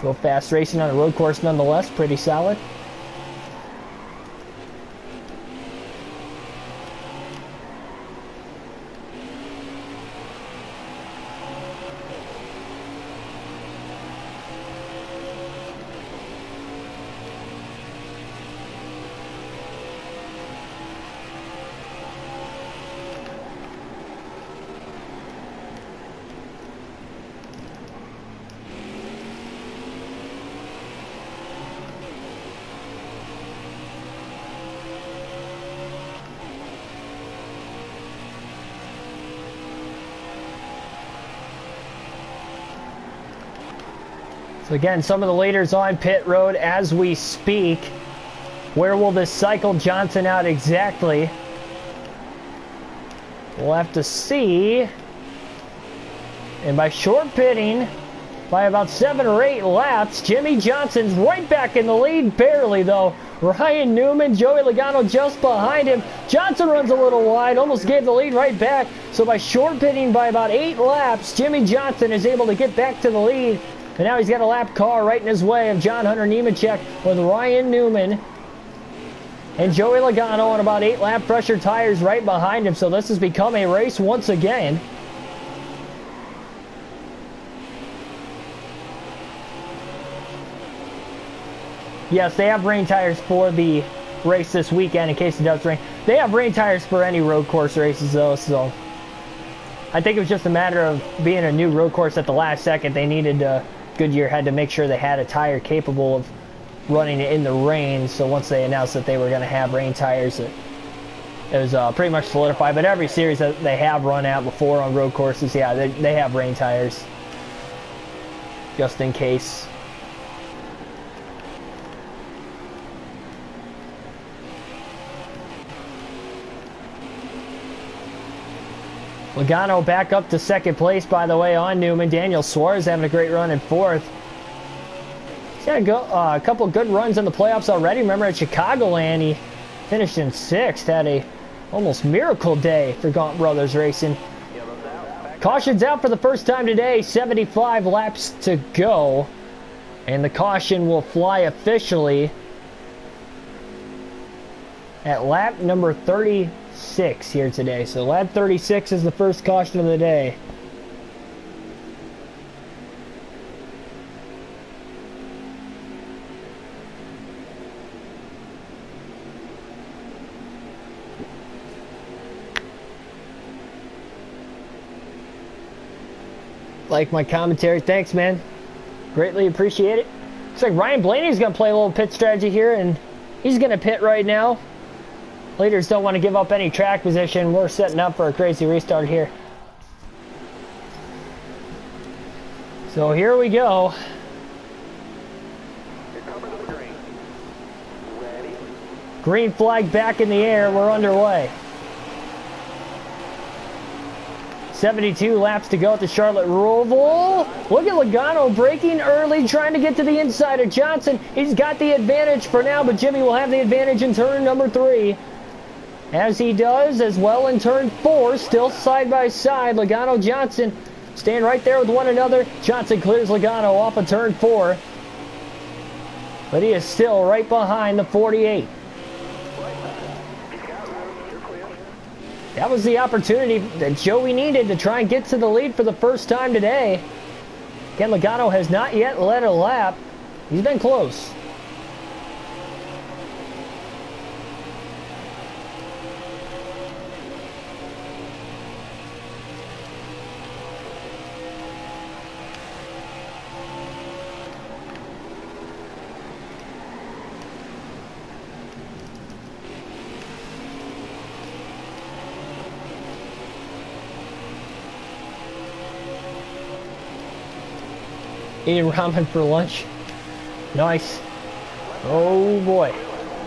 Go fast racing on a road course nonetheless. Pretty solid. So again, some of the leaders on pit road as we speak. Where will this cycle Johnson out exactly? We'll have to see. And by short pitting, by about 7 or 8 laps, Jimmy Johnson's right back in the lead, barely though. Ryan Newman, Joey Logano just behind him. Johnson runs a little wide, almost gave the lead right back. So by short pitting by about 8 laps, Jimmy Johnson is able to get back to the lead. And now he's got a lap car right in his way of John Hunter Nemechek with Ryan Newman and Joey Logano on about 8 lap pressure tires right behind him. So this has become a race once again. Yes, they have rain tires for the race this weekend in case it does rain. They have rain tires for any road course races though, so I think it was just a matter of being a new road course at the last second. They needed Goodyear had to make sure they had a tire capable of running it in the rain. So once they announced that they were going to have rain tires, it was pretty much solidified. But every series that they have run out before on road courses, yeah, they have rain tires just in case. Logano back up to 2nd place, by the way, on Newman. Daniel Suarez having a great run in 4th. He's had a couple good runs in the playoffs already. Remember at Chicagoland, he finished in 6th. Had a almost miracle day for Gaunt Brothers Racing. Caution's out for the first time today. 75 laps to go. And the caution will fly officially at lap number 36 here today. So lap 36 is the first caution of the day. Like my commentary, thanks man, greatly appreciate it. Looks like Ryan Blaney's gonna play a little pit strategy here, and he's gonna pit right now. Leaders don't want to give up any track position. We're setting up for a crazy restart here. So here we go. Green flag back in the air. We're underway. 72 laps to go at the Charlotte Roval. Look at Logano braking early, trying to get to the inside of Johnson. He's got the advantage for now, but Jimmy will have the advantage in turn number 3. As he does as well in turn 4, still side by side. Logano, Johnson staying right there with one another. Johnson clears Logano off of turn 4. But he is still right behind the 48. That was the opportunity that Joey needed to try and get to the lead for the first time today. Again, Logano has not yet led a lap. He's been close. Eating ramen for lunch. Nice. Oh boy.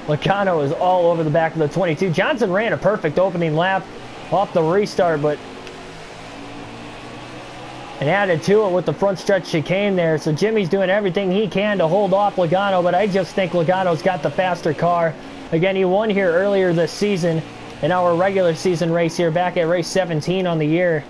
Logano is all over the back of the 22. Johnson ran a perfect opening lap off the restart, but and added to it with the front stretch chicane there. So Jimmy's doing everything he can to hold off Logano, but I just think Logano's got the faster car. Again, he won here earlier this season in our regular season race here back at race 17 on the year.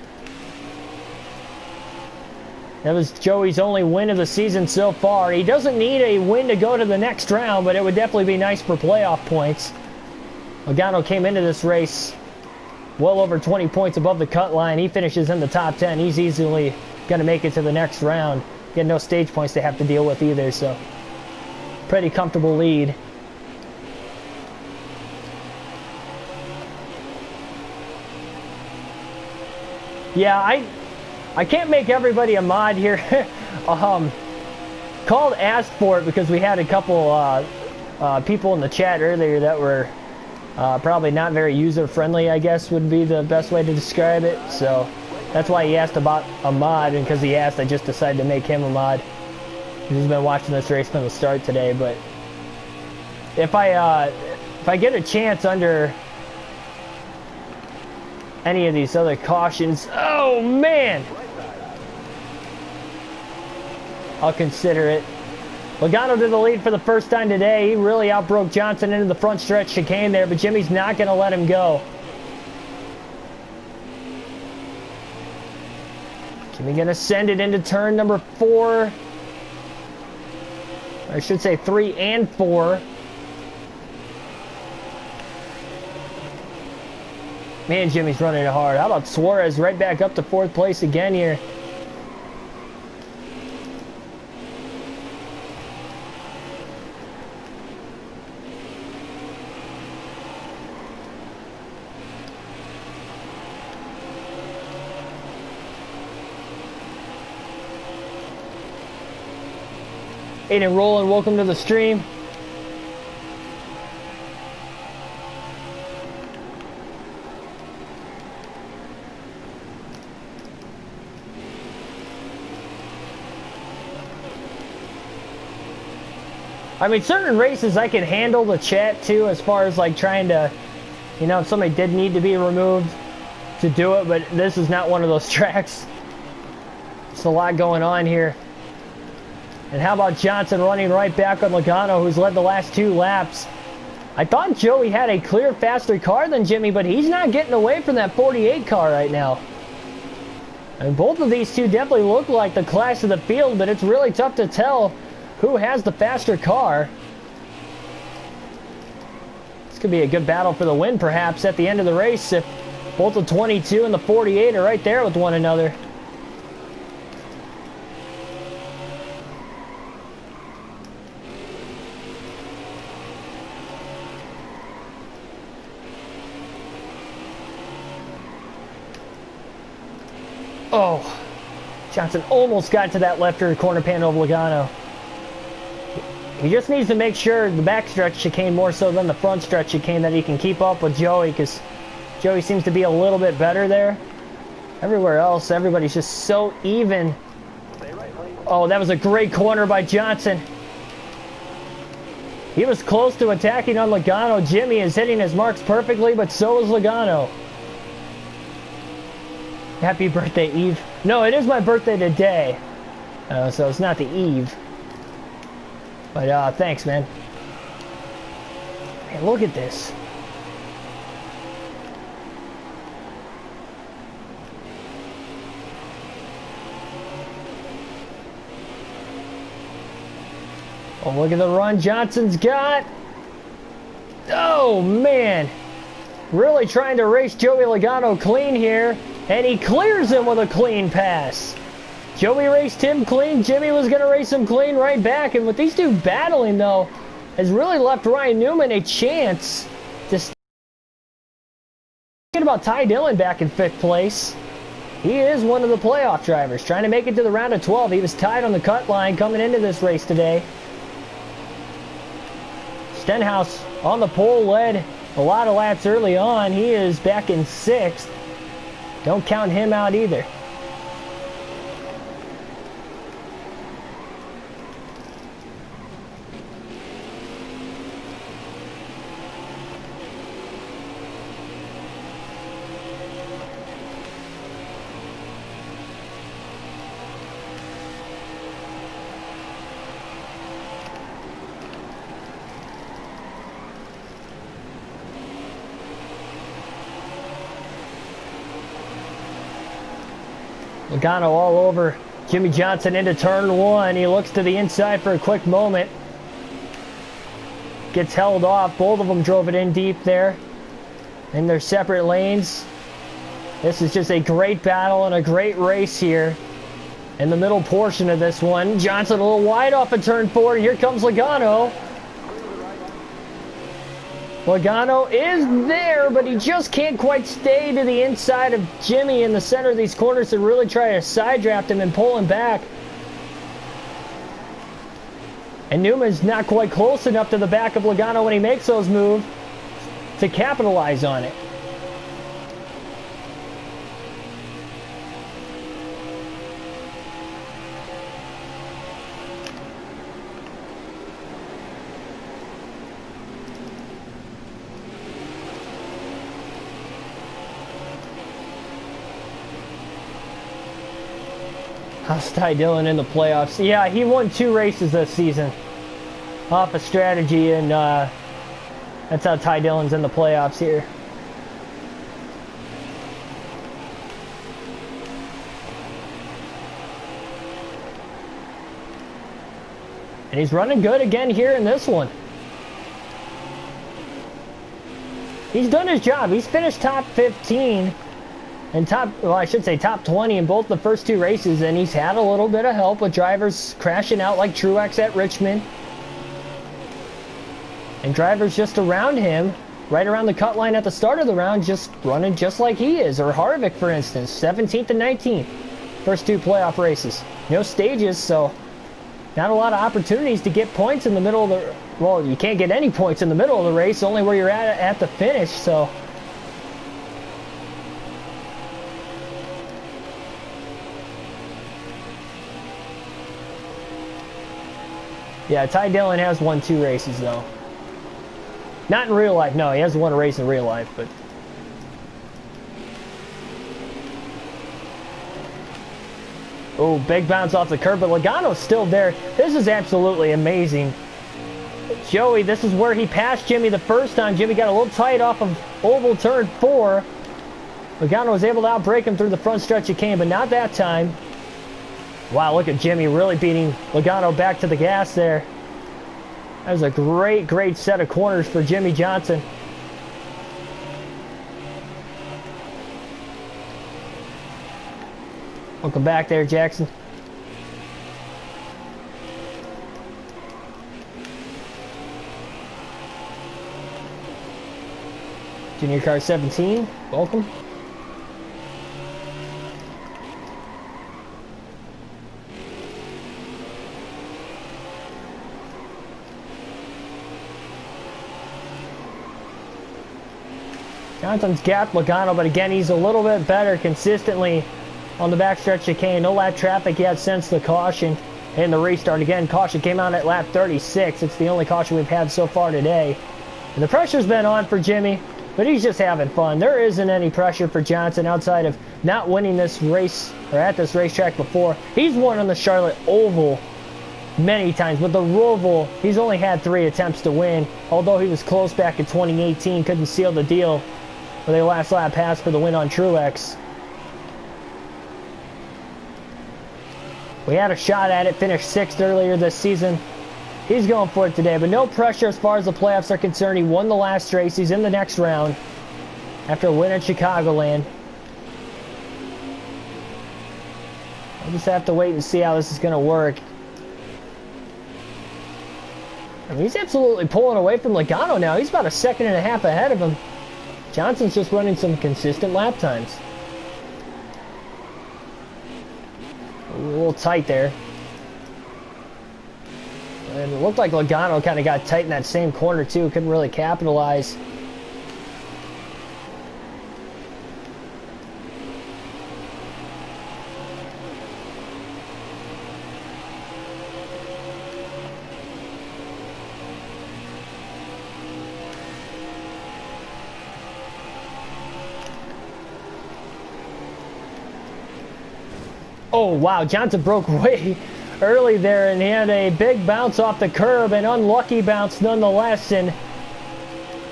That was Joey's only win of the season so far. He doesn't need a win to go to the next round, but it would definitely be nice for playoff points. Logano came into this race well over 20 points above the cut line. He finishes in the top 10. He's easily going to make it to the next round. Get no stage points to have to deal with either, so pretty comfortable lead. Yeah, I can't make everybody a mod here. Called asked for it because we had a couple people in the chat earlier that were probably not very user-friendly, I guess would be the best way to describe it. So that's why he asked about a mod, and because he asked, I just decided to make him a mod. He's been watching this race from the start today. But if I get a chance under any of these other cautions, oh man, I'll consider it. Logano to the lead for the first time today. He really outbroke Johnson into the front stretch chicane there, but Jimmy's not going to let him go. Jimmy going to send it into turn number 4. I should say 3 and 4. Man, Jimmy's running it hard. How about Suarez right back up to 4th place again here? Aiden Roland, welcome to the stream. I mean, certain races I can handle the chat too, as far as like trying to, you know, if somebody did need to be removed to do it, but this is not one of those tracks. There's a lot going on here. And how about Johnson running right back on Logano, who's led the last 2 laps. I thought Joey had a clear faster car than Jimmy, but he's not getting away from that 48 car right now. And both of these two definitely look like the class of the field, but it's really tough to tell who has the faster car. This could be a good battle for the win, perhaps, at the end of the race, if both the 22 and the 48 are right there with one another. Oh, Johnson almost got to that left rear corner panel of Logano. He just needs to make sure the backstretch chicane more so than the front stretch chicane that he can keep up with Joey, because Joey seems to be a little bit better there. Everywhere else, everybody's just so even. Oh, that was a great corner by Johnson. He was close to attacking on Logano. Jimmy is hitting his marks perfectly, but so is Logano. Happy birthday, Eve. No, it is my birthday today. So it's not the Eve. But thanks, man. Man, look at this. Oh, look at the run Johnson's got. Oh, man. Really trying to race Joey Logano clean here. And he clears him with a clean pass. Joey raced him clean. Jimmy was going to race him clean right back. And with these two battling, though, has really left Ryan Newman a chance to... Thinking about Ty Dillon back in 5th place. He is one of the playoff drivers, trying to make it to the round of 12. He was tied on the cut line coming into this race today. Stenhouse on the pole, led a lot of laps early on. He is back in 6th. Don't count him out either. Logano all over Jimmy Johnson into turn one. He looks to the inside for a quick moment. Gets held off. Both of them drove it in deep there in their separate lanes. This is just a great battle and a great race here in the middle portion of this one. Johnson a little wide off of turn four. Here comes Logano. Logano is there, but he just can't quite stay to the inside of Jimmy in the center of these corners to really try to side draft him and pull him back. And Newman's not quite close enough to the back of Logano when he makes those moves to capitalize on it. How's Ty Dillon in the playoffs? Yeah, he won 2 races this season off of strategy, and that's how Ty Dillon's in the playoffs here. And he's running good again here in this one. He's done his job. He's finished top 15. And I should say top 20 in both the first 2 races, and he's had a little bit of help with drivers crashing out like Truex at Richmond. And drivers just around him, right around the cut line at the start of the round, just running just like he is. Or Harvick, for instance, 17th and 19th. First 2 playoff races. No stages, so not a lot of opportunities to get points in the middle of the... Well, you can't get any points in the middle of the race, only where you're at the finish, so... Yeah, Ty Dillon has won 2 races, though. Not in real life. No, he hasn't won a race in real life, but... Oh, big bounce off the curb, but Logano's still there. This is absolutely amazing. Joey, this is where he passed Jimmy the first time. Jimmy got a little tight off of oval turn 4. Logano was able to outbrake him through the front stretch of Kane, but not that time. Wow, look at Jimmy really beating Logano back to the gas there. That was a great, great set of corners for Jimmy Johnson. Welcome back there, Jackson. Junior car 17, welcome. Johnson's gapped Logano, but again, he's a little bit better consistently on the backstretch chicane. No lap traffic yet since the caution and the restart. Again, caution came out at lap 36. It's the only caution we've had so far today. And the pressure's been on for Jimmy, but he's just having fun. There isn't any pressure for Johnson outside of not winning this race or at this racetrack before. He's won on the Charlotte Oval many times, but the Roval, he's only had 3 attempts to win, although he was close back in 2018, couldn't seal the deal with a last lap pass for the win on Truex. We had a shot at it, finished 6th earlier this season. He's going for it today, but no pressure as far as the playoffs are concerned. He won the last race. He's in the next round after a win at Chicagoland. We'll just have to wait and see how this is going to work. I mean, he's absolutely pulling away from Logano now. He's about a 1.5 seconds ahead of him. Johnson's just running some consistent lap times. A little tight there. And it looked like Logano kind of got tight in that same corner too. Couldn't really capitalize. Oh, wow, Johnson broke way early there, and he had a big bounce off the curb, an unlucky bounce nonetheless, and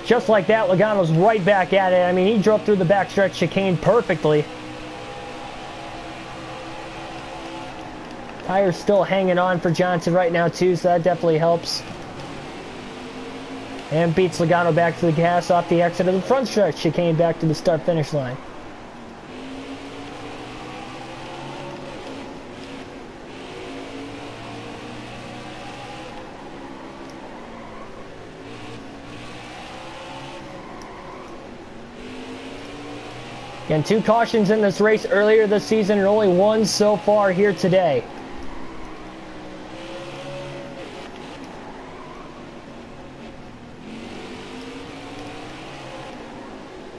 just like that, Logano's right back at it. I mean, he drove through the backstretch chicane perfectly. Tire's still hanging on for Johnson right now too, so that definitely helps. And beats Logano back to the gas off the exit of the front stretch chicane back to the start-finish line. Again, 2 cautions in this race earlier this season and only 1 so far here today.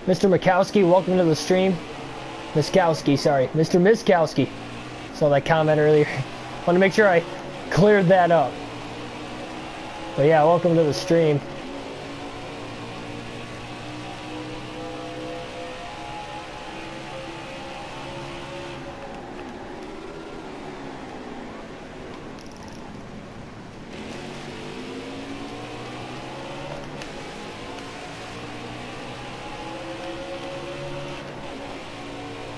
Mr. Mikowski, welcome to the stream. Miskowski, sorry. Mr. Miskowski. Saw that comment earlier. Want to make sure I cleared that up. But yeah, welcome to the stream.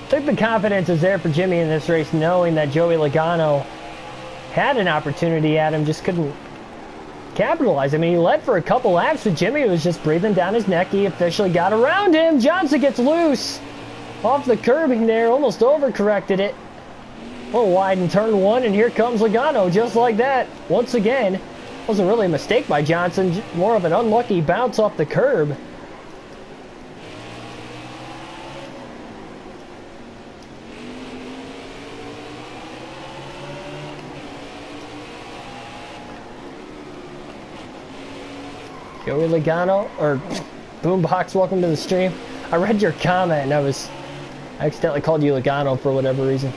I think the confidence is there for Jimmy in this race, knowing that Joey Logano had an opportunity at him, just couldn't capitalize. I mean, he led for a couple laps, but Jimmy was just breathing down his neck. He officially got around him. Johnson gets loose off the curbing there, almost overcorrected it. A little wide in turn 1, and here comes Logano, just like that. Once again, wasn't really a mistake by Johnson, more of an unlucky bounce off the curb. Joey Logano, or Boombox, welcome to the stream. I read your comment and I accidentally called you Logano for whatever reason.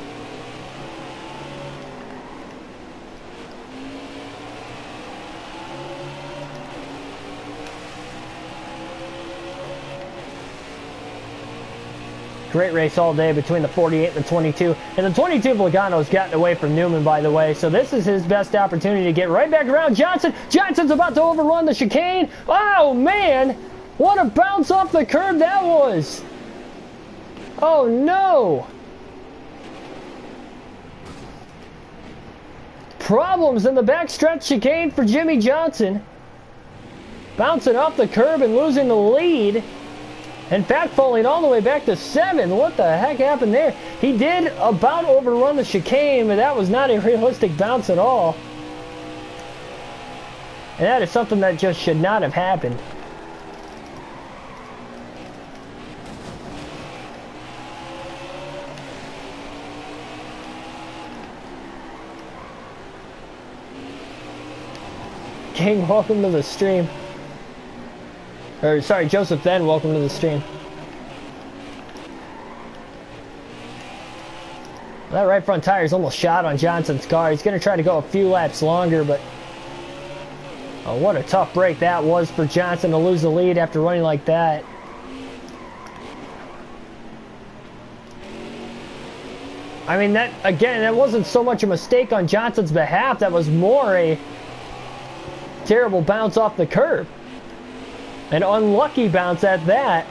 Great race all day between the 48 and the 22. And the 22 of Logano's gotten away from Newman, by the way. So this is his best opportunity to get right back around Johnson. Johnson's about to overrun the chicane. Oh, man. What a bounce off the curb that was. Oh, no. Problems in the backstretch chicane for Jimmy Johnson. Bouncing off the curb and losing the lead. In fact, falling all the way back to 7. What the heck happened there? He did about overrun the chicane, but that was not a realistic bounce at all. And that is something that just should not have happened. King, welcome to the stream. Or, sorry, Joseph Ben, welcome to the stream. That right front tire is almost shot on Johnson's car. He's going to try to go a few laps longer, but... Oh, what a tough break that was for Johnson to lose the lead after running like that. I mean, that, again, that wasn't so much a mistake on Johnson's behalf. That was more a terrible bounce off the curb. An unlucky bounce at that.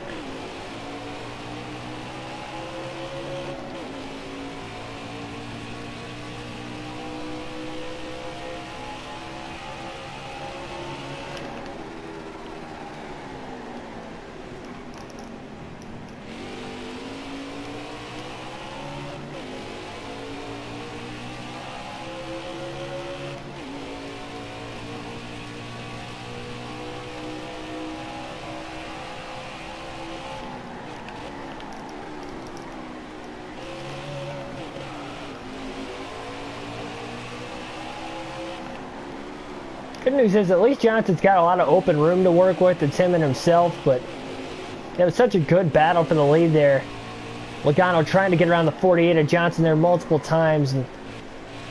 Good news is at least Johnson's got a lot of open room to work with. It's him and himself, but it was such a good battle for the lead there. Logano trying to get around the 48 of Johnson there multiple times, and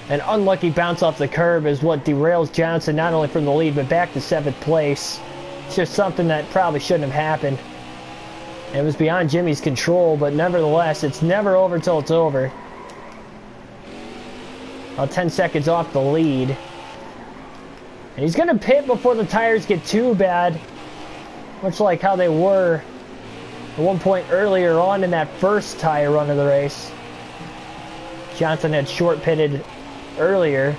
an unlucky bounce off the curb is what derails Johnson not only from the lead but back to 7th place. It's just something that probably shouldn't have happened. It was beyond Jimmy's control, but nevertheless, it's never over till it's over. About 10 seconds off the lead. And he's going to pit before the tires get too bad, much like how they were at one point earlier on in that first tire run of the race. Johnson had short pitted earlier.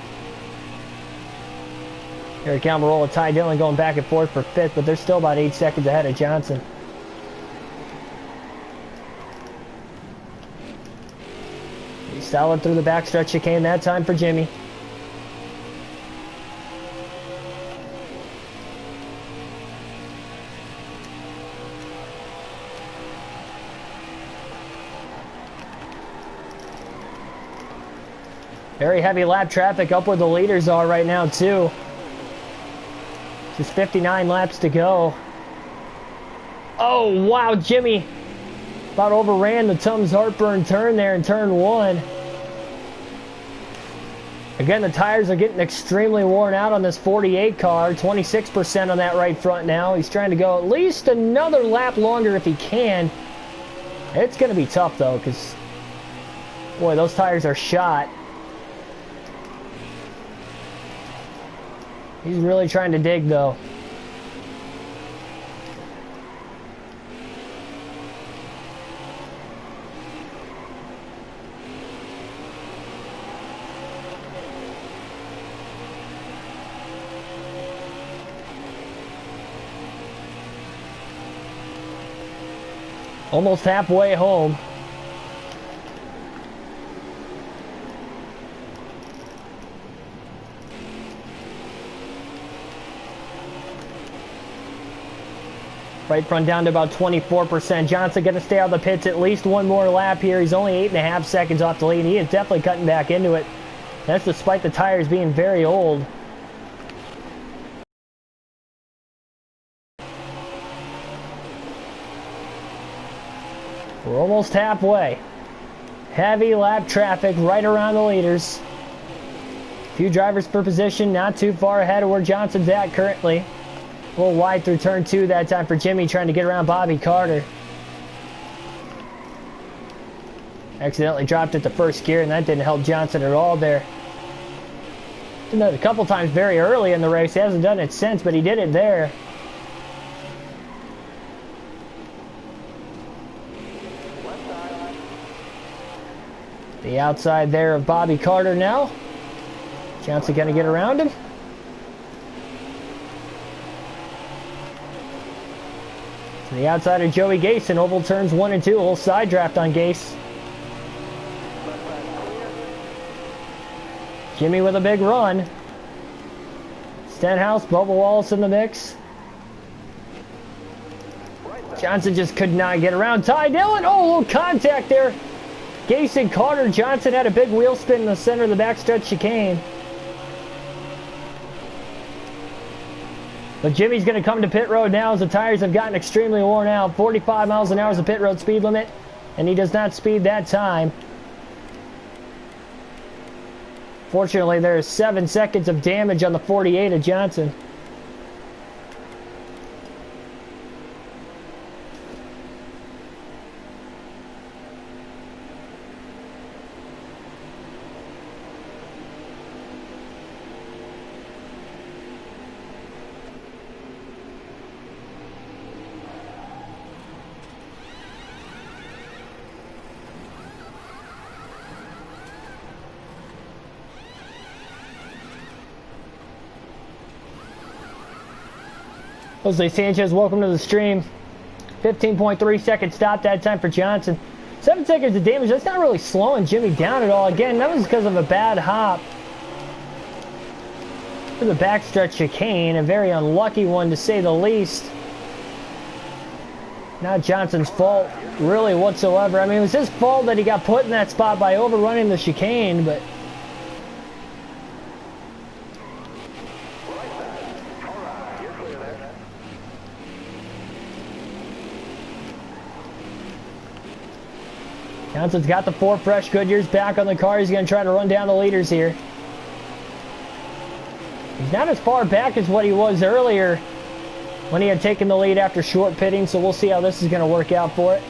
Eric Almirola and Ty Dillon going back and forth for 5th, but they're still about 8 seconds ahead of Johnson. He's solid through the backstretch chicane that time for Jimmy. Very heavy lap traffic up where the leaders are right now, too. Just 59 laps to go. Oh, wow, Jimmy about overran the Tums Heartburn turn there in turn 1. Again, the tires are getting extremely worn out on this 48 car. 26% on that right front now. He's trying to go at least another lap longer if he can. It's going to be tough, though, because, boy, those tires are shot. He's really trying to dig, though. Almost halfway home. Right front down to about 24%. Johnson going to stay out of the pits at least one more lap here. He's only 8.5 seconds off the lead. He is definitely cutting back into it. That's despite the tires being very old. We're almost halfway. Heavy lap traffic right around the leaders. Few drivers per position, not too far ahead of where Johnson's at currently. A little wide through turn 2 that time for Jimmy, trying to get around Bobby Carter. Accidentally dropped it to first gear, and that didn't help Johnson at all there. Did it a couple times very early in the race. He hasn't done it since, but he did it there. The outside there of Bobby Carter now. Johnson going to get around him. To the outside of Joey Gase in oval turns 1 and 2. A little side draft on Gase. Jimmy with a big run. Stenhouse, Bubba Wallace in the mix. Johnson just could not get around Ty Dillon. Oh, a little contact there. Gase and Carter. Johnson had a big wheel spin in the center of the backstretch chicane. But Jimmy's going to come to pit road now as the tires have gotten extremely worn out. 45 miles an hour is the pit road speed limit, and he does not speed that time. Fortunately, there is 7 seconds of damage on the 48 of Johnson. Jose Sanchez, welcome to the stream. 15.3 second stop that time for Johnson. 7 seconds of damage. That's not really slowing Jimmy down at all. Again, that was because of a bad hop to the backstretch chicane. A very unlucky one, to say the least. Not Johnson's fault, really, whatsoever. I mean, it was his fault that he got put in that spot by overrunning the chicane, but... Johnson's got the 4 fresh Goodyears back on the car. He's going to try to run down the leaders here. He's not as far back as what he was earlier when he had taken the lead after short pitting, so we'll see how this is going to work out for it.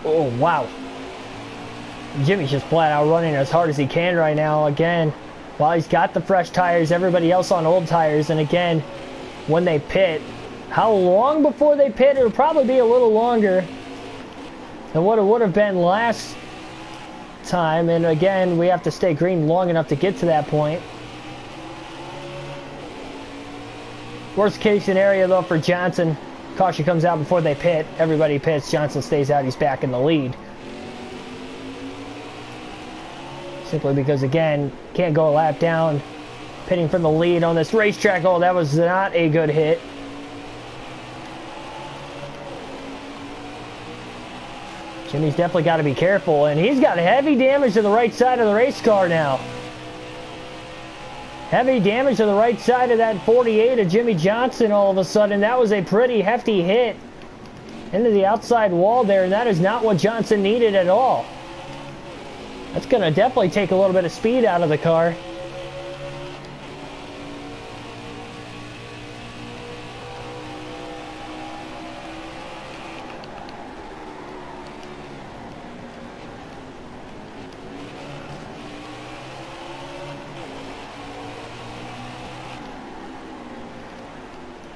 Oh, wow. Jimmy's just flat out running as hard as he can right now. Again, while he's got the fresh tires, everybody else on old tires. And again, when they pit, how long before they pit? It'll probably be a little longer than what it would have been last time. And again, we have to stay green long enough to get to that point. Worst case scenario though for Johnson, caution comes out before they pit. Everybody pits. Johnson stays out. He's back in the lead. Simply because, again, can't go a lap down. Pitting from the lead on this racetrack. Oh, that was not a good hit. Jimmy's definitely got to be careful. And he's got heavy damage to the right side of the race car now. Heavy damage to the right side of that 48 of Jimmy Johnson all of a sudden. That was a pretty hefty hit into the outside wall there. And that is not what Johnson needed at all. That's going to definitely take a little bit of speed out of the car.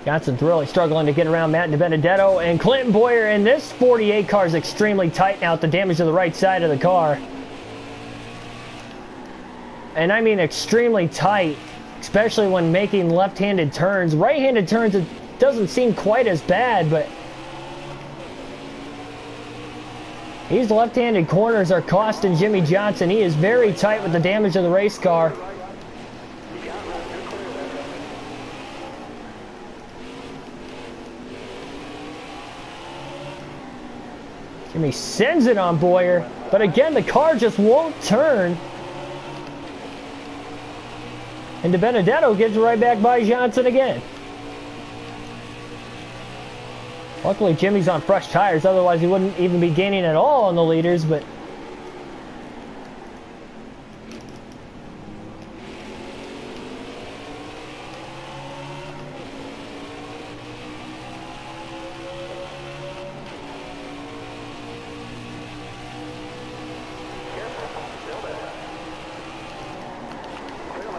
Johnson's really struggling to get around Matt DiBenedetto and Clinton Boyer, and this 48 car is extremely tight now with the damage to the right side of the car. And I mean extremely tight, especially when making left-handed turns. Right-handed turns, it doesn't seem quite as bad, but these left-handed corners are costing Jimmy Johnson. He is very tight with the damage of the race car. Jimmy sends it on Boyer, but again, the car just won't turn. And DiBenedetto gets right back by Johnson again. Luckily, Jimmy's on fresh tires, otherwise he wouldn't even be gaining at all on the leaders, but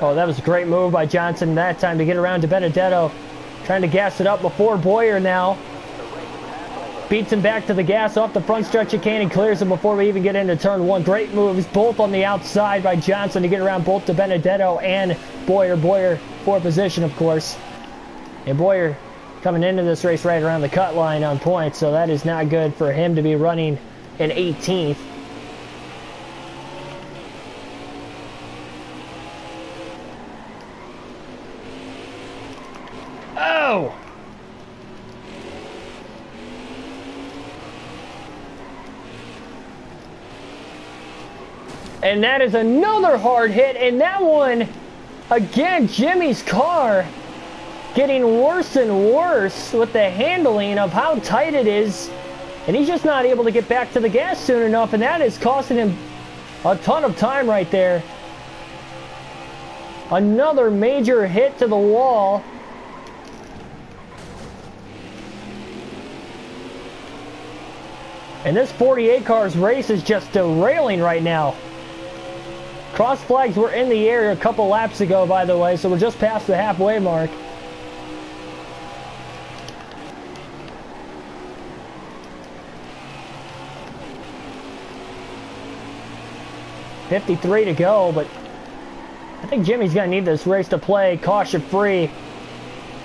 oh, that was a great move by Johnson that time to get around DiBenedetto. Trying to gas it up before Boyer now. Beats him back to the gas off the front stretch of chicane and clears him before we even get into turn one. Great moves, both on the outside by Johnson to get around both DiBenedetto and Boyer. Boyer for position, of course. And Boyer coming into this race right around the cut line on points, so that is not good for him to be running in 18th. Oh! And that is another hard hit, and that one, again, Jimmy's car getting worse and worse with the handling of how tight it is, and he's just not able to get back to the gas soon enough, and that is costing him a ton of time right there. Another major hit to the wall. And this 48 car's race is just derailing right now. Cross flags were in the air a couple laps ago, by the way, so we're just past the halfway mark. .53 to go, but I think Jimmy's going to need this race to play caution-free.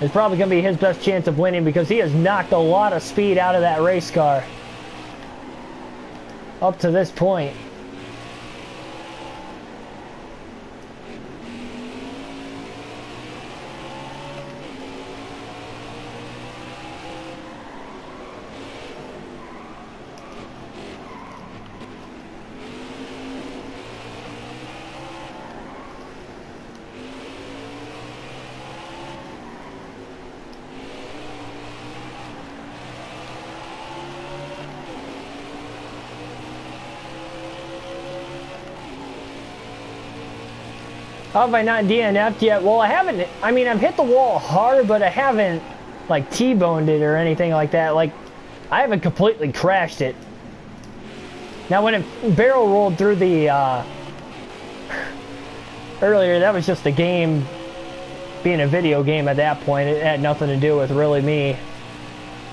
It's probably going to be his best chance of winning because he has knocked a lot of speed out of that race car up to this point. How have I not DNF'd yet? Well, I haven't. I mean, I've hit the wall hard, but I haven't, like, T-boned it or anything like that. Like, I haven't completely crashed it. Now when it barrel rolled through the earlier, that was just a game being a video game at that point. It had nothing to do with really me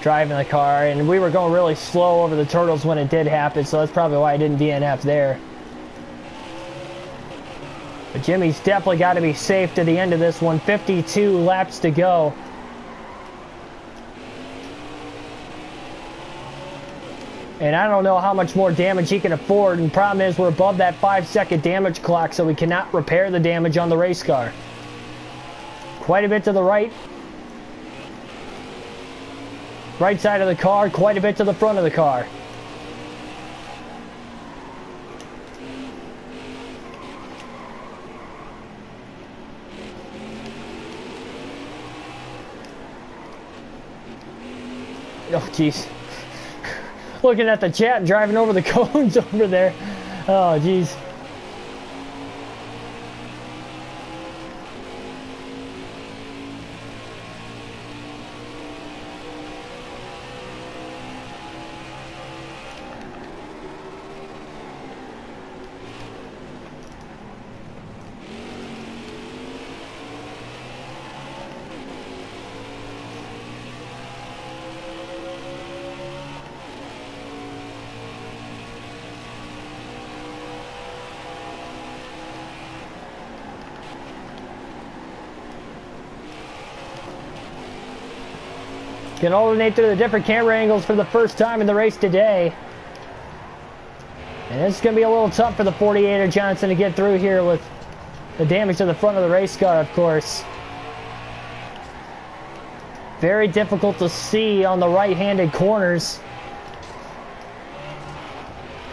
driving the car, and we were going really slow over the turtles when it did happen, so that's probably why I didn't DNF there. But Jimmy's definitely got to be safe to the end of this one. 52 laps to go. And I don't know how much more damage he can afford. And the problem is we're above that 5-second damage clock, so we cannot repair the damage on the race car. Quite a bit to the right. Right side of the car, quite a bit to the front of the car. Oh, jeez. Looking at the chat and driving over the cones over there. Oh, jeez. Can alternate through the different camera angles for the first time in the race today. And it's going to be a little tough for the 48er Johnson to get through here with the damage to the front of the race car, of course. Very difficult to see on the right-handed corners.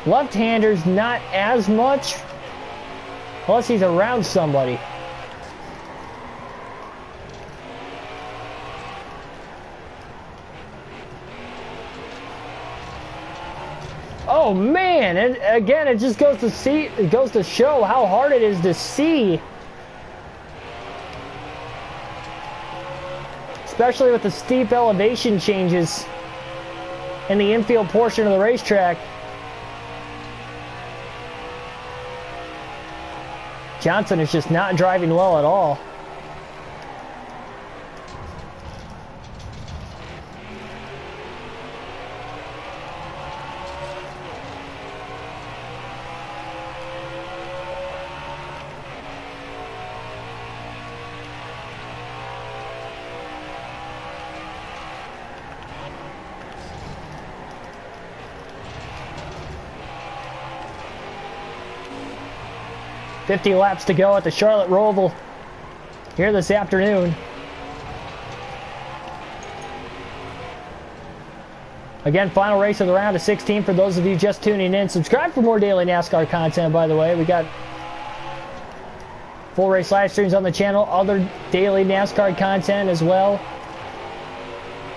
Left-handers not as much, unless he's around somebody. Oh man, and again it just goes to show how hard it is to see. Especially with the steep elevation changes in the infield portion of the racetrack. Johnson is just not driving well at all. $50 laps to go at the Charlotte Roval here this afternoon. Again, final race of the round of 16 for those of you just tuning in. Subscribe for more daily NASCAR content, by the way. We got full race live streams on the channel, other daily NASCAR content as well.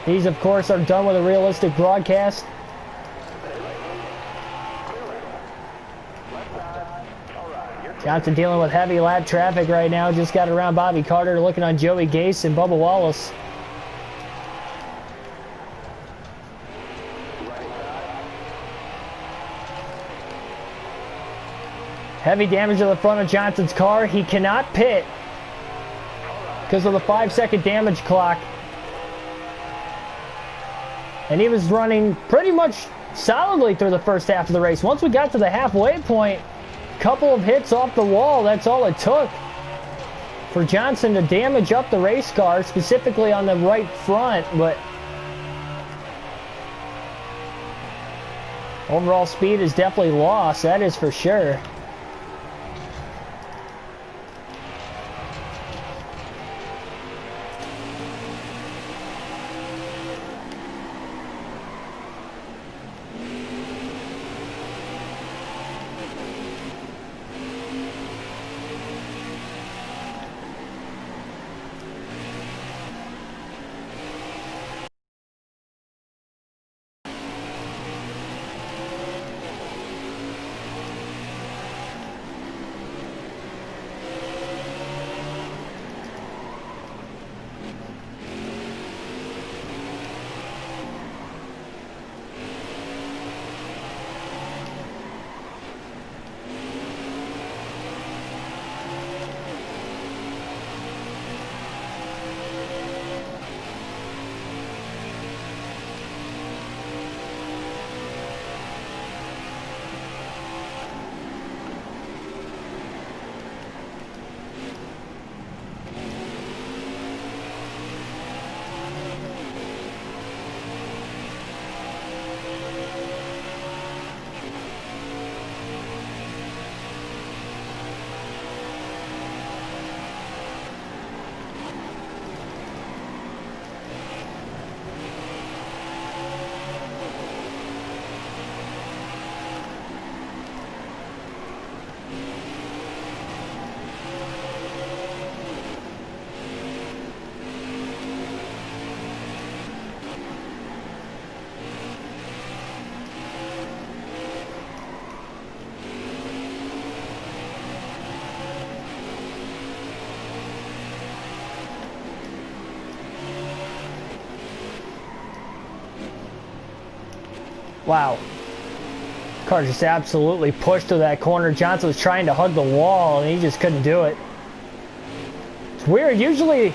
These, of course, are done with a realistic broadcast. Johnson dealing with heavy lap traffic right now. Just got around Bobby Carter, looking on Joey Gase and Bubba Wallace. Heavy damage to the front of Johnson's car. He cannot pit because of the 5-second damage clock. And he was running pretty much solidly through the first half of the race. Once we got to the halfway point, couple of hits off the wall, that's all it took for Johnson to damage up the race car, specifically on the right front. But overall speed is definitely lost, that is for sure. Wow. Car just absolutely pushed to that corner. Johnson was trying to hug the wall, and he just couldn't do it. It's weird. Usually,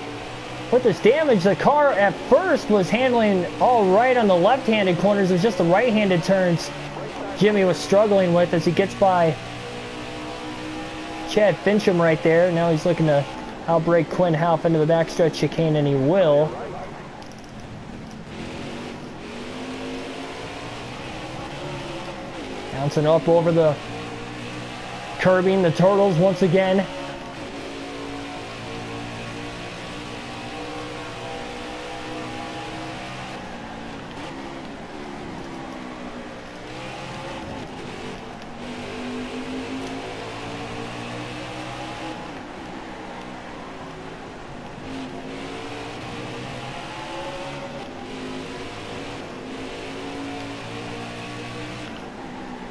with this damage, the car at first was handling all right on the left-handed corners. It was just the right-handed turns Jimmy was struggling with as he gets by Chad Fincham right there. Now he's looking to outbrake Quinn Half into the backstretch chicane, and he will. Bouncing up over the curbing, the Turtles once again.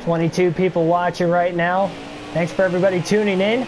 $22 people watching right now. Thanks for everybody tuning in.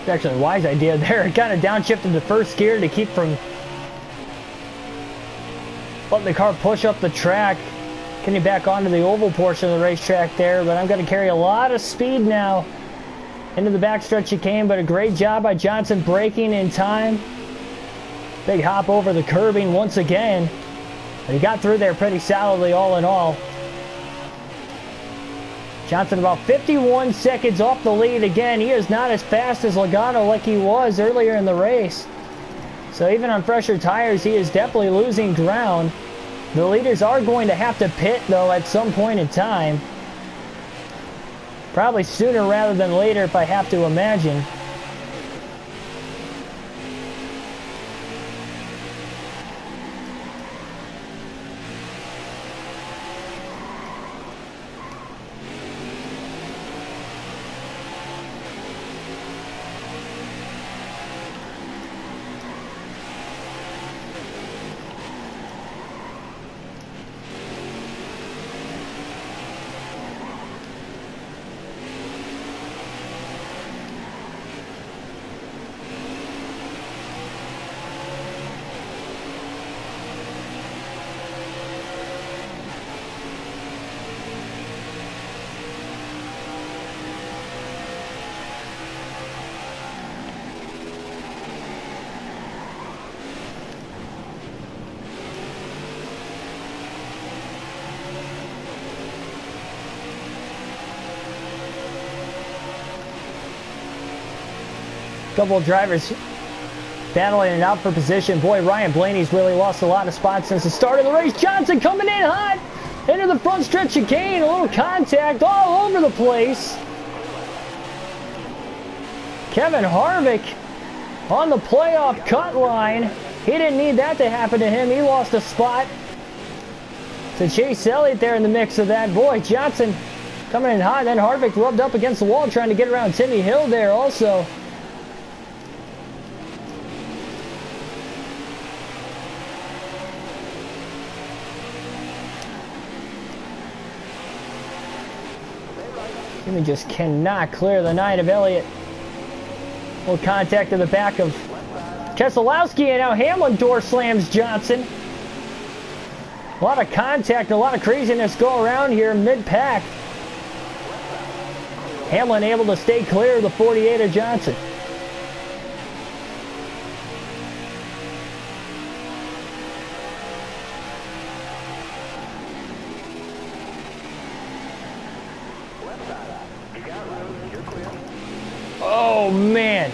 Actually a wise idea there. It kind of downshifted the first gear to keep from letting the car push up the track, getting back onto the oval portion of the racetrack there. But I'm going to carry a lot of speed now into the backstretch chicane, but a great job by Johnson braking in time. Big hop over the curbing once again, but he got through there pretty solidly all in all. Johnson about 51 seconds off the lead again. He is not as fast as Logano like he was earlier in the race. So even on fresher tires, he is definitely losing ground. The leaders are going to have to pit, though, at some point in time. Probably sooner rather than later, if I have to imagine. Couple of drivers battling it out for position. Boy, Ryan Blaney's really lost a lot of spots since the start of the race. Johnson coming in hot into the front stretch chicane. A little contact all over the place. Kevin Harvick on the playoff cut line. He didn't need that to happen to him. He lost a spot to Chase Elliott there in the mix of that. Boy, Johnson Coming in hot, then Harvick rubbed up against the wall trying to get around Timmy Hill there also. Jimmy just cannot clear the 9 of Elliott. Little contact in the back of Keselowski, and now Hamlin door slams Johnson. A lot of contact, a lot of craziness go around here mid-pack. Hamlin able to stay clear of the 48 of Johnson. Oh, man.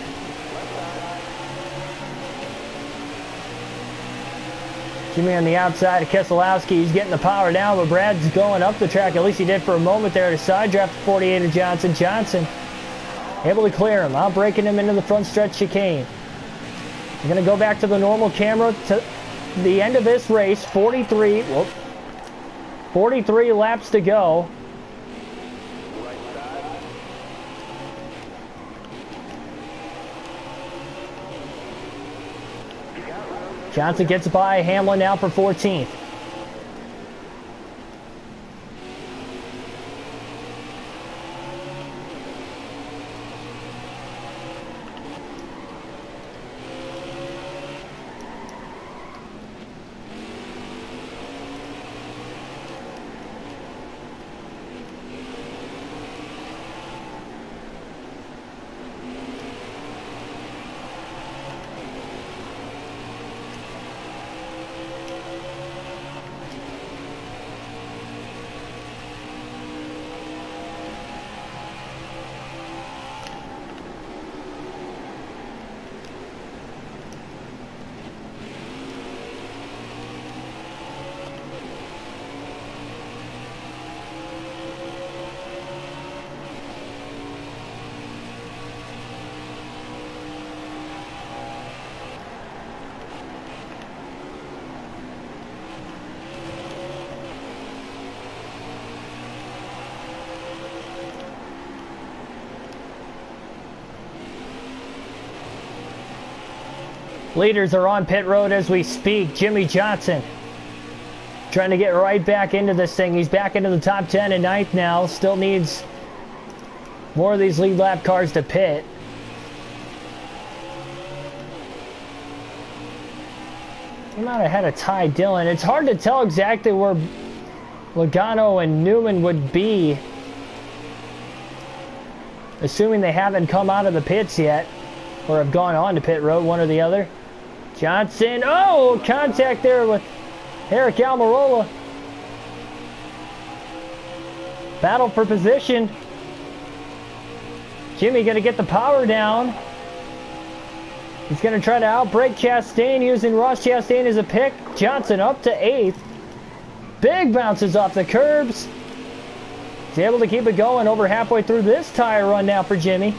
Jimmy on the outside of Keselowski. He's getting the power down, but Brad's going up the track. At least he did for a moment there to side draft the 48 of Johnson. Johnson able to clear him, outbreaking him into the front stretch chicane. We're going to go back to the normal camera to the end of this race. 43 laps to go. Johnson gets by Hamlin now for 14th. Leaders are on pit road as we speak. Jimmy Johnson trying to get right back into this thing. He's back into the top 10 and 9th now. Still needs more of these lead lap cars to pit. He might have had a Ty Dillon. It's hard to tell exactly where Logano and Newman would be, assuming they haven't come out of the pits yet or have gone on to pit road, one or the other. Johnson, oh, contact there with Eric Almirola. Battle for position. Jimmy going to get the power down. He's going to try to outbrake Chastain using Ross Chastain as a pick. Johnson up to 8th. Big bounces off the curbs. He's able to keep it going over halfway through this tire run now for Jimmy.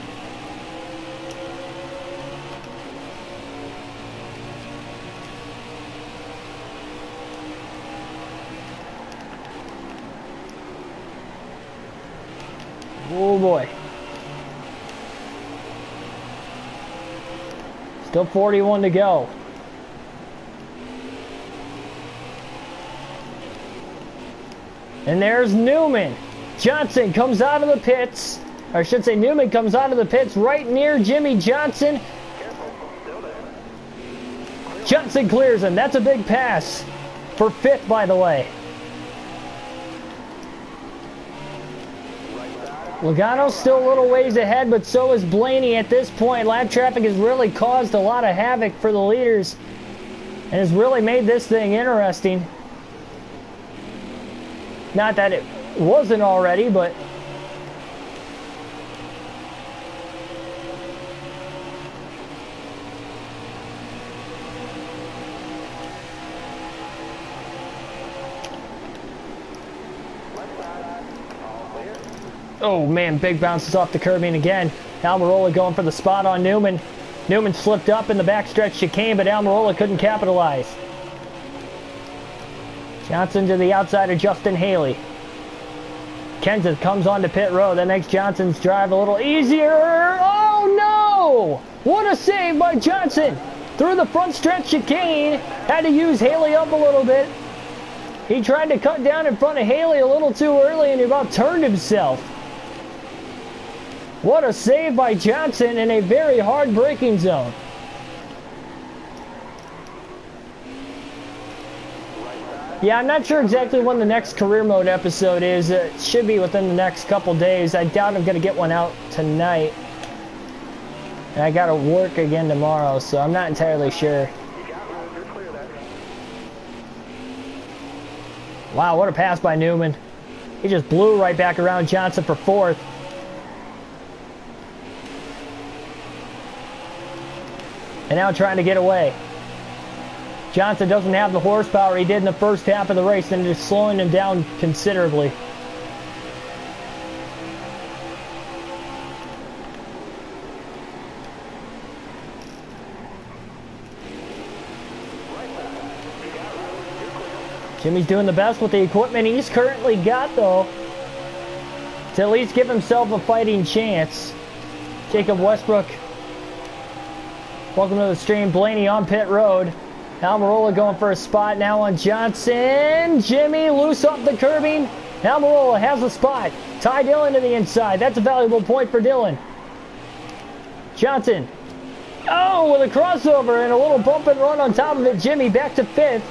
Oh boy. Still 41 to go. And there's Newman. Johnson comes out of the pits. Or I should say Newman comes out of the pits right near Jimmy Johnson. Johnson clears him. That's a big pass for 5th, by the way. Logano's still a little ways ahead, but so is Blaney at this point. Lap traffic has really caused a lot of havoc for the leaders and has really made this thing interesting. Not that it wasn't already, but oh man, big bounces off the curbing again. Almirola going for the spot on Newman. Newman slipped up in the backstretch chicane, but Almirola couldn't capitalize. Johnson to the outside of Justin Haley. Kenseth comes onto pit road. That makes Johnson's drive a little easier. Oh no! What a save by Johnson! Through the front stretch chicane. Had to use Haley up a little bit. He tried to cut down in front of Haley a little too early and he about turned himself. What a save by Johnson in a very hard braking zone. Yeah, I'm not sure exactly when the next career mode episode is. It should be within the next couple days. I doubt I'm going to get one out tonight. And I got to work again tomorrow, so I'm not entirely sure. Wow, what a pass by Newman. He just blew right back around Johnson for fourth. And now trying to get away. Johnson doesn't have the horsepower he did in the first half of the race, and it is slowing him down considerably. Jimmy's doing the best with the equipment he's currently got, though, to at least give himself a fighting chance. Jacob Westbrook, welcome to the stream. Blaney on pit road. Almirola going for a spot now on Johnson. Jimmy loose off the curbing. Almirola has a spot. Ty Dillon to the inside. That's a valuable point for Dillon. Johnson. Oh, with a crossover and a little bump and run on top of it. Jimmy back to fifth.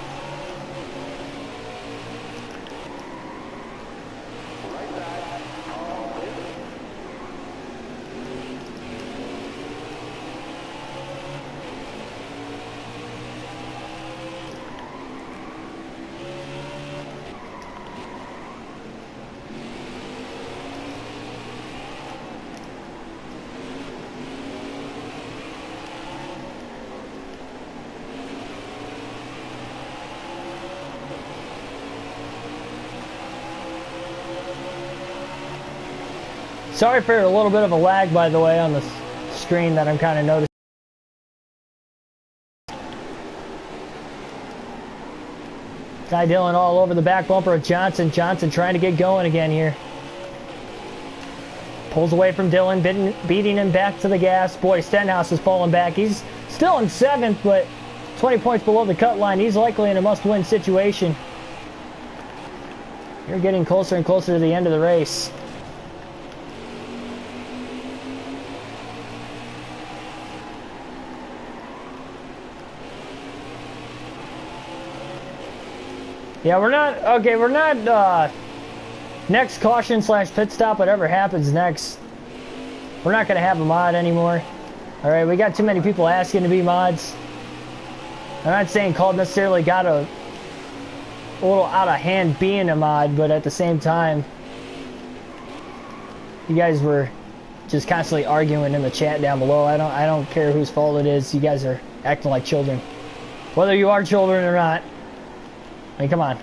Sorry for a little bit of a lag, by the way, on the screen that I'm kind of noticing. Ty Dillon all over the back bumper of Johnson. Johnson trying to get going again here. Pulls away from Dillon, beating him back to the gas. Boy, Stenhouse is falling back. He's still in seventh, but 20 points below the cut line. He's likely in a must-win situation. You're getting closer and closer to the end of the race. Yeah, we're not, next caution / pit stop, whatever happens next, we're not going to have a mod anymore. Alright, we got too many people asking to be mods. I'm not saying Called necessarily got a little out of hand being a mod, but at the same time, you guys were just constantly arguing in the chat down below. I don't care whose fault it is. You guys are acting like children. Whether you are children or not. I mean, come on.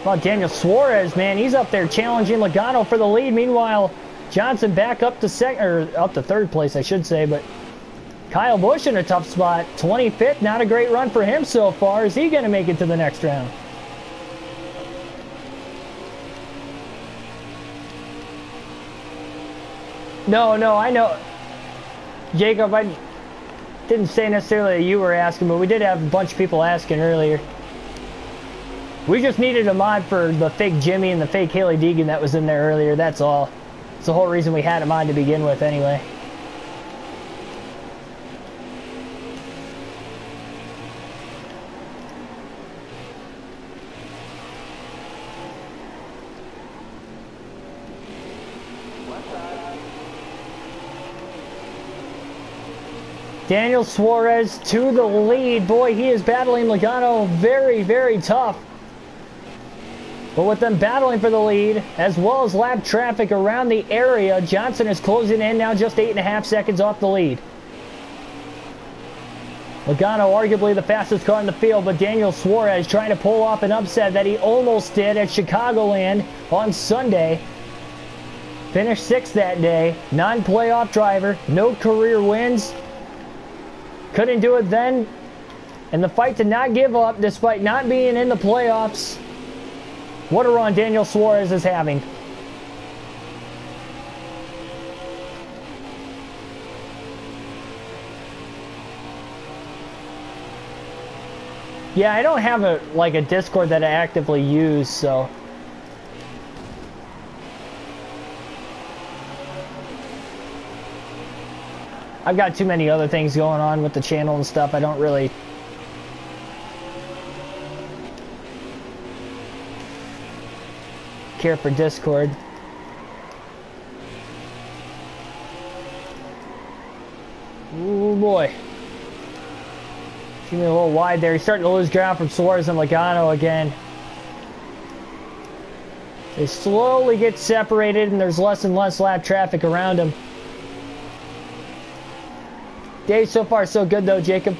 Well, Daniel Suarez, man, he's up there challenging Logano for the lead. Meanwhile, Johnson back up to third place, I should say. But Kyle Busch in a tough spot, 25th. Not a great run for him so far. Is he going to make it to the next round? No, I know. Jacob, I didn't say necessarily that you were asking, but we did have a bunch of people asking earlier. We just needed a mod for the fake Jimmy and the fake Haley Deegan that was in there earlier, that's all. It's the whole reason we had him on to begin with anyway. Daniel Suarez to the lead. Boy, he is battling Logano very, very tough. But with them battling for the lead, as well as lap traffic around the area, Johnson is closing in now, just 8.5 seconds off the lead. Logano arguably the fastest car in the field, but Daniel Suarez trying to pull off an upset that he almost did at Chicagoland on Sunday. Finished 6th that day. Non-playoff driver. No career wins. Couldn't do it then. And the fight to not give up despite not being in the playoffs. What a run Daniel Suarez is having. Yeah, I don't have a Discord that I actively use, so I've got too many other things going on with the channel and stuff. I don't really care for Discord. Oh boy. Give me a little wide there. He's starting to lose ground from Suarez and Logano again. They slowly get separated and there's less and less lap traffic around him. Day so far so good though, Jacob.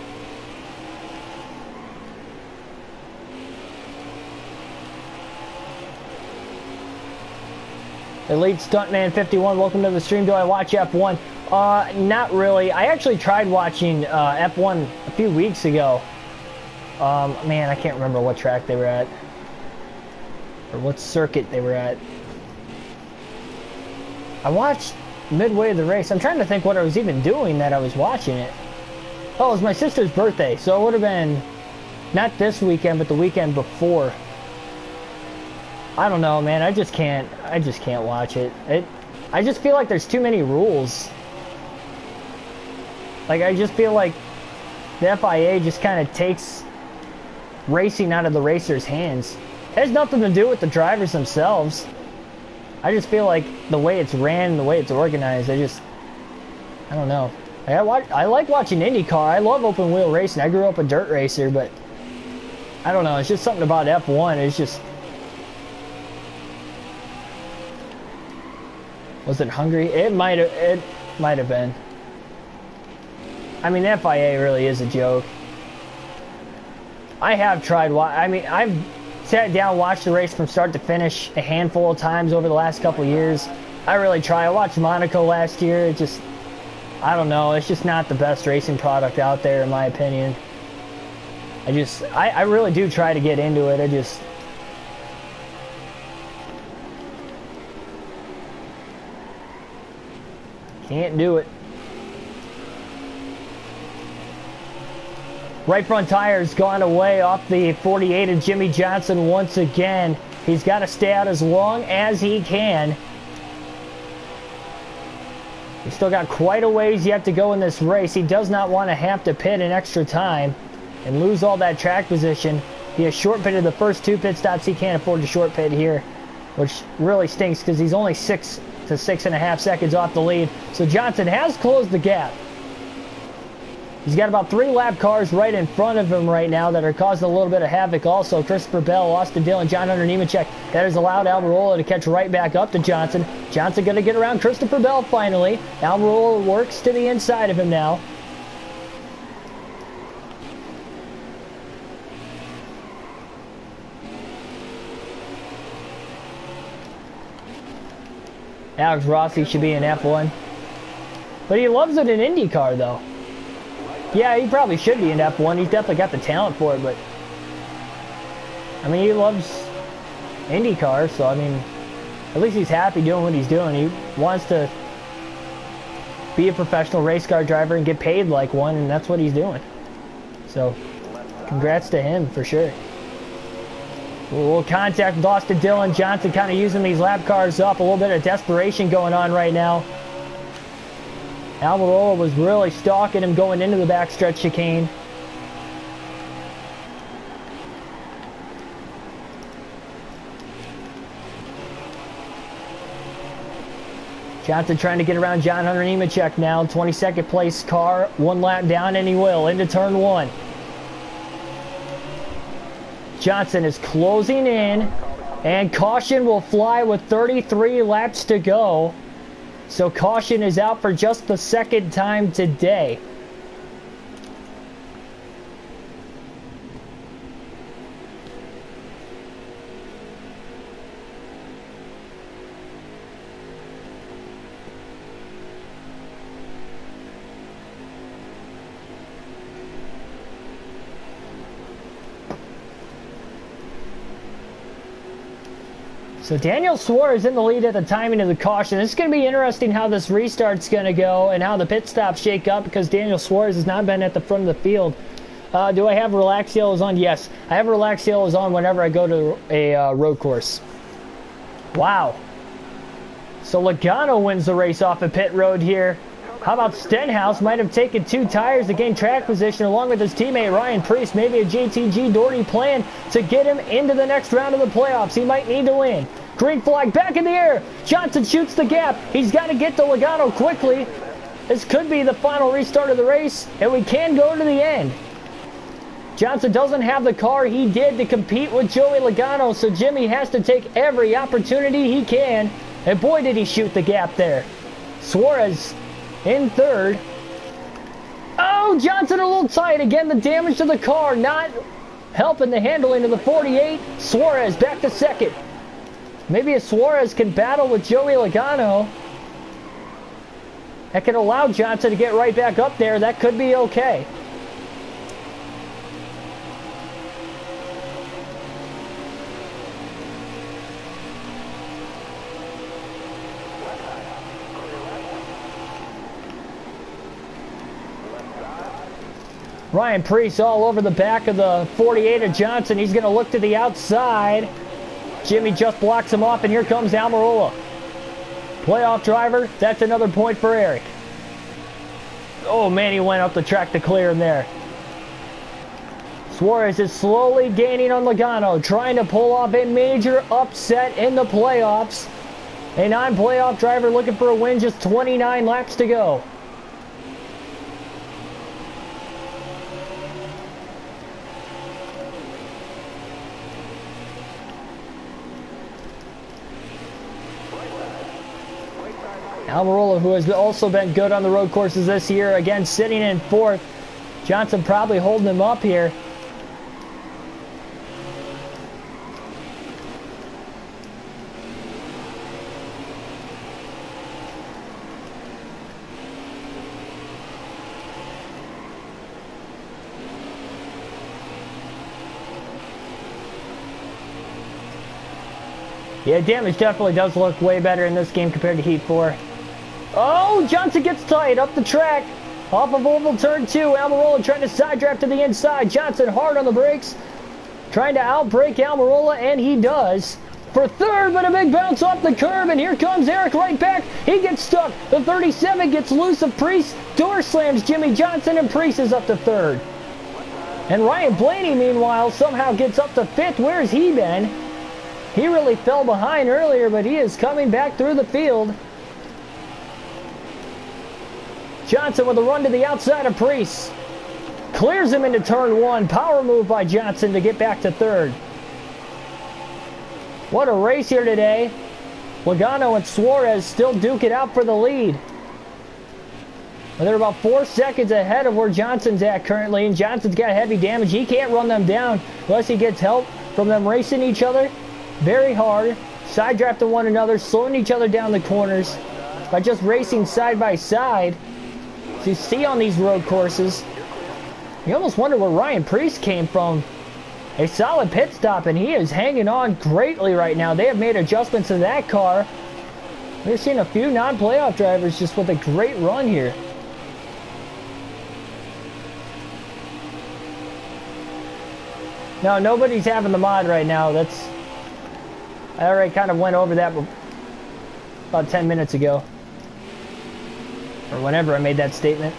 Elite Stuntman 51, welcome to the stream. Do I watch F1? Not really. I actually tried watching F1 a few weeks ago. Man, I can't remember what track they were at. Or what circuit they were at. I watched midway of the race. I'm trying to think what I was even doing that I was watching it. Oh, it was my sister's birthday, so it would have been not this weekend, but the weekend before. I don't know, man. I just can't watch it. I just feel like there's too many rules. Like, I just feel like the FIA just kind of takes racing out of the racers' hands. It has nothing to do with the drivers themselves. I just feel like the way it's ran, the way it's organized, I don't know. I like watching IndyCar. I love open wheel racing. I grew up a dirt racer, but I don't know. It's just something about F1. It's just... Was it Hungary? It might have been. I mean, the FIA really is a joke. I have tried. I've sat down, watched the race from start to finish a handful of times over the last couple years. I really try. I watched Monaco last year. It just, I don't know. It's just not the best racing product out there, in my opinion. I really do try to get into it. I just... can't do it. Right front tire's gone away off the 48 of Jimmy Johnson once again. He's got to stay out as long as he can. He's still got quite a ways yet to go in this race. He does not want to have to pit in extra time and lose all that track position. He has short pitted the first 2 pit stops. He can't afford to short pit here, which really stinks because he's only 6 to 6.5 seconds off the lead. So Johnson has closed the gap. He's got about 3 lap cars right in front of him right now that are causing a little bit of havoc also. Christopher Bell, Austin Dillon, John Hunter Nemechek. That has allowed Almirola to catch right back up to Johnson. Johnson going to get around Christopher Bell finally. Almirola works to the inside of him now. Alex Rossi should be in F1. But he loves it in IndyCar, though. Yeah, he probably should be in F1. He's definitely got the talent for it, but... I mean, he loves IndyCar, so, I mean... At least he's happy doing what he's doing. He wants to be a professional race car driver and get paid like one, and that's what he's doing. So, congrats to him, for sure. A little contact with Austin Dillon. Johnson kind of using these lap cars up. A little bit of desperation going on right now. Almirola was really stalking him going into the backstretch chicane. Johnson trying to get around John Hunter Nemechek now. 22nd place car. 1 lap down, and he will into turn 1. Johnson is closing in, and caution will fly with 33 laps to go. So caution is out for just the 2nd time today. So Daniel Suarez in the lead at the timing of the caution. It's going to be interesting how this restart's going to go and how the pit stops shake up because Daniel Suarez has not been at the front of the field. Do I have relaxed yellows on? Yes. I have relaxed yellows on whenever I go to a road course. Wow. So Logano wins the race off of pit road here. How about Stenhouse might have taken 2 tires to gain track position along with his teammate Ryan Preece. Maybe a JTG Doherty plan to get him into the next round of the playoffs. He might need to win. Green flag back in the air. Johnson shoots the gap. He's got to get to Logano quickly. This could be the final restart of the race, and we can go to the end. Johnson doesn't have the car he did to compete with Joey Logano, so Jimmy has to take every opportunity he can. And boy, did he shoot the gap there. Suarez in third. Oh, Johnson a little tight. Again, the damage to the car not helping the handling of the 48. Suarez back to second. Maybe if Suarez can battle with Joey Logano, that can allow Johnson to get right back up there. That could be okay. Ryan Preece all over the back of the 48 of Johnson. He's going to look to the outside. Jimmy just blocks him off, and here comes Almirola. Playoff driver. That's another point for Eric. Oh, man, he went up the track to clear him there. Suarez is slowly gaining on Logano, trying to pull off a major upset in the playoffs. A non-playoff driver looking for a win, just 29 laps to go. Almirola, who has also been good on the road courses this year, again sitting in fourth. Johnson probably holding him up here. Yeah, damage definitely does look way better in this game compared to Heat 4. Oh, Johnson gets tight up the track. Off of Oval Turn 2. Almirola trying to side draft to the inside. Johnson hard on the brakes. Trying to outbrake Almirola, and he does. For third, but a big bounce off the curb, and here comes Eric right back. He gets stuck. The 37 gets loose of Preece. Door slams Jimmy Johnson, and Preece is up to third. And Ryan Blaney, meanwhile, somehow gets up to fifth. Where's he been? He really fell behind earlier, but he is coming back through the field. Johnson with a run to the outside of Preece. Clears him into turn 1. Power move by Johnson to get back to third. What a race here today. Logano and Suarez still duke it out for the lead. And they're about 4 seconds ahead of where Johnson's at currently, and Johnson's got heavy damage. He can't run them down unless he gets help from them racing each other very hard, side drafting one another, slowing each other down the corners by just racing side by side. As you see on these road courses, you almost wonder where Ryan Preece came from. A solid pit stop, and he is hanging on greatly right now. They have made adjustments to that car. We're seeing a few non-playoff drivers just with a great run here. No, nobody's having the mod right now. I already kind of went over that about 10 minutes ago. Or whenever I made that statement.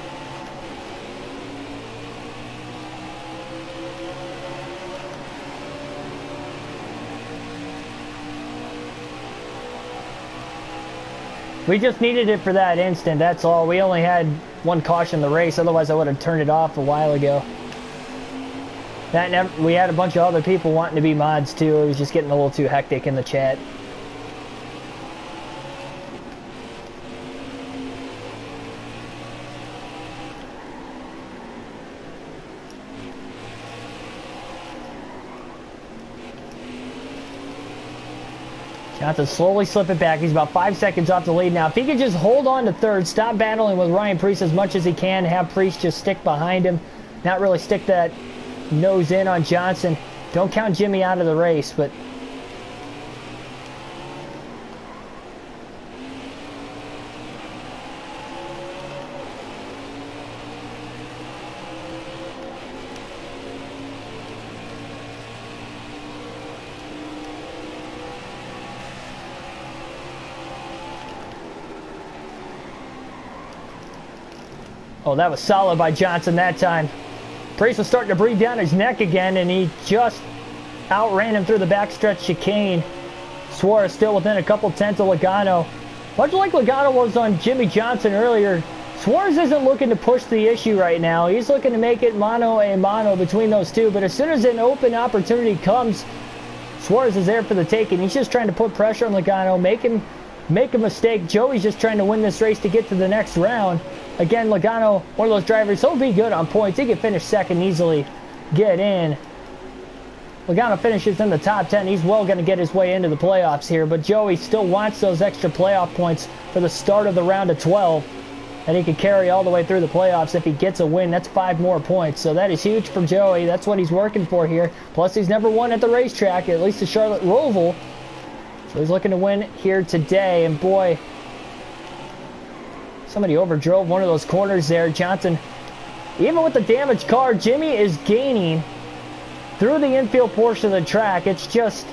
We just needed it for that instant, that's all. We only had one caution in the race, otherwise I would have turned it off a while ago. We had a bunch of other people wanting to be mods too. It was just getting a little too hectic in the chat. Johnson slowly slipping back. He's about 5 seconds off the lead now. If he could just hold on to third, stop battling with Ryan Preece as much as he can, have Preece just stick behind him, not really stick that nose in on Johnson. Don't count Jimmy out of the race, but Oh, that was solid by Johnson that time. Priest was starting to breathe down his neck again, and he just outran him through the backstretch chicane. Suarez still within a couple tenths of Logano. Much like Logano was on Jimmy Johnson earlier, Suarez isn't looking to push the issue right now. He's looking to make it mano a mano between those two, but as soon as an open opportunity comes, Suarez is there for the taking. He's just trying to put pressure on Logano, make a mistake. Joey's just trying to win this race to get to the next round. Again, Logano, one of those drivers, he'll be good on points. He can finish second easily, get in. Logano finishes in the top 10. He's well going to get his way into the playoffs here, but Joey still wants those extra playoff points for the start of the round of 12. And he can carry all the way through the playoffs if he gets a win. That's 5 more points. So that is huge for Joey. That's what he's working for here. Plus, he's never won at the racetrack, at least the Charlotte Roval. So he's looking to win here today. And boy, somebody overdrove one of those corners there. Johnson, even with the damaged car, Jimmy is gaining through the infield portion of the track. It's just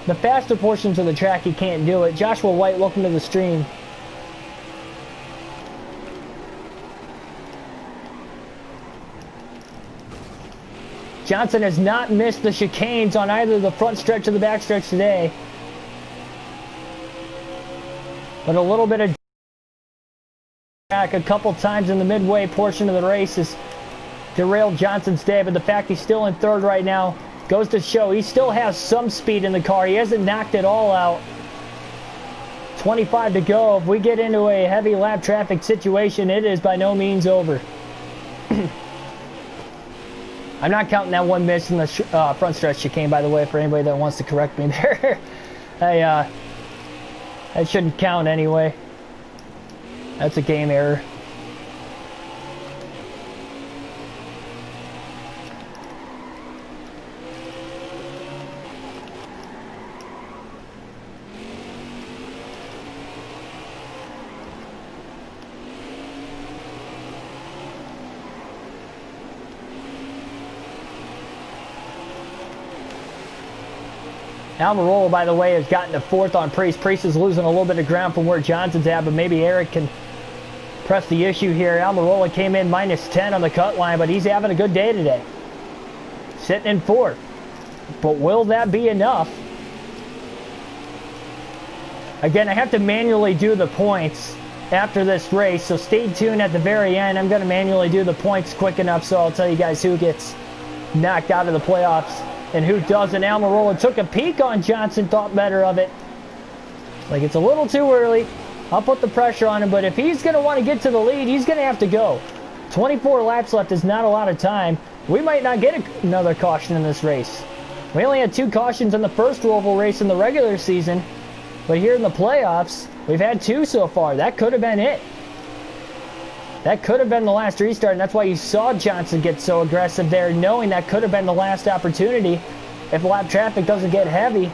the faster portions of the track, he can't do it. Joshua White, welcome to the stream. Johnson has not missed the chicanes on either the front stretch or the back stretch today. But a little bit of track a couple times in the midway portion of the race has derailed Johnson's day. But the fact he's still in third right now goes to show he still has some speed in the car. He hasn't knocked it all out. 25 to go. If we get into a heavy lap traffic situation, it is by no means over. I'm not counting that one miss in the front stretch chicane, by the way, for anybody that wants to correct me there. That shouldn't count anyway. That's a game error. Almirola, by the way, has gotten to fourth on Priest. Priest is losing a little bit of ground from where Johnson's at, but maybe Eric can press the issue here. Almirola came in minus 10 on the cut line, but he's having a good day today. Sitting in fourth. But will that be enough? Again, I have to manually do the points after this race, so stay tuned at the very end. I'm going to manually do the points quick enough, so I'll tell you guys who gets knocked out of the playoffs and who doesn't. Almirola took a peek on Johnson, thought better of it. Like, it's a little too early. I'll put the pressure on him, but if he's going to want to get to the lead, he's going to have to go. 24 laps left is not a lot of time. We might not get another caution in this race. We only had 2 cautions in the first Roval race in the regular season, but here in the playoffs, we've had 2 so far. That could have been it. That could have been the last restart, and that's why you saw Johnson get so aggressive there, knowing that could have been the last opportunity if lap traffic doesn't get heavy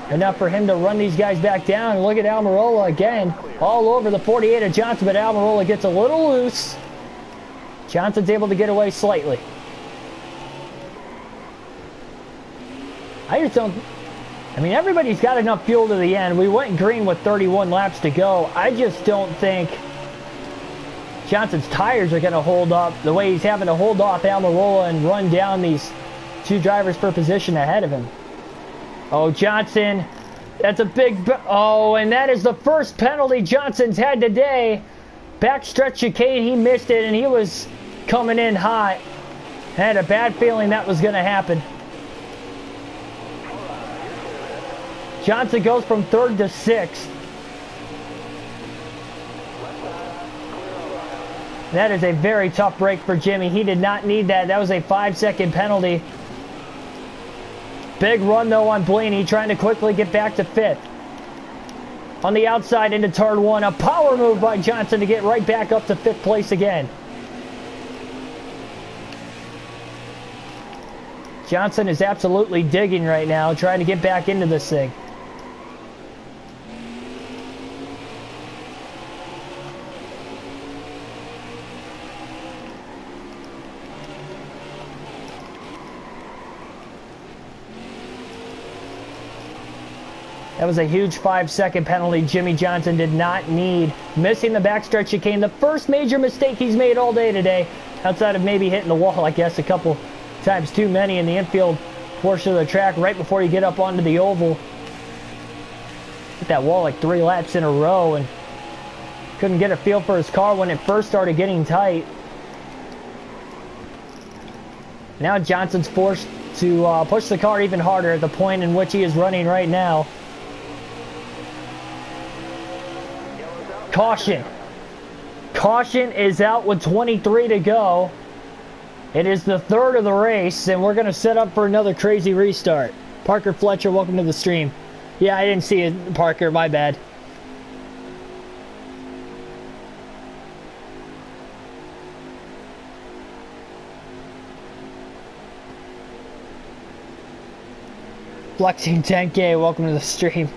enough for him to run these guys back down. And look at Almirola again, all over the 48 of Johnson, but Almirola gets a little loose. Johnson's able to get away slightly. I just don't... I mean, everybody's got enough fuel to the end. We went green with 31 laps to go. I just don't think Johnson's tires are going to hold up the way he's having to hold off Almirola and run down these 2 drivers per position ahead of him. Oh, Johnson, that's a big... Oh, and that is the first penalty Johnson's had today. Backstretch chicane, he missed it, and he was coming in hot. I had a bad feeling that was going to happen. Johnson goes from 3rd to 6th. That is a very tough break for Jimmy. He did not need that. That was a 5-second penalty. Big run, though, on Blaney, trying to quickly get back to 5th. On the outside into turn 1. A power move by Johnson to get right back up to 5th place again. Johnson is absolutely digging right now, trying to get back into this thing. That was a huge 5-second penalty Jimmy Johnson did not need. Missing the backstretch chicane, the first major mistake he's made all day today, outside of maybe hitting the wall, I guess, a couple times too many in the infield portion of the track right before you get up onto the oval. Hit that wall like 3 laps in a row and couldn't get a feel for his car when it first started getting tight. Now Johnson's forced to push the car even harder at the point in which he is running right now. Caution. Caution is out with 23 to go. It is the 3rd of the race, and we're going to set up for another crazy restart. Parker Fletcher, welcome to the stream. Yeah, I didn't see it, Parker. My bad. Flexing 10K, welcome to the stream.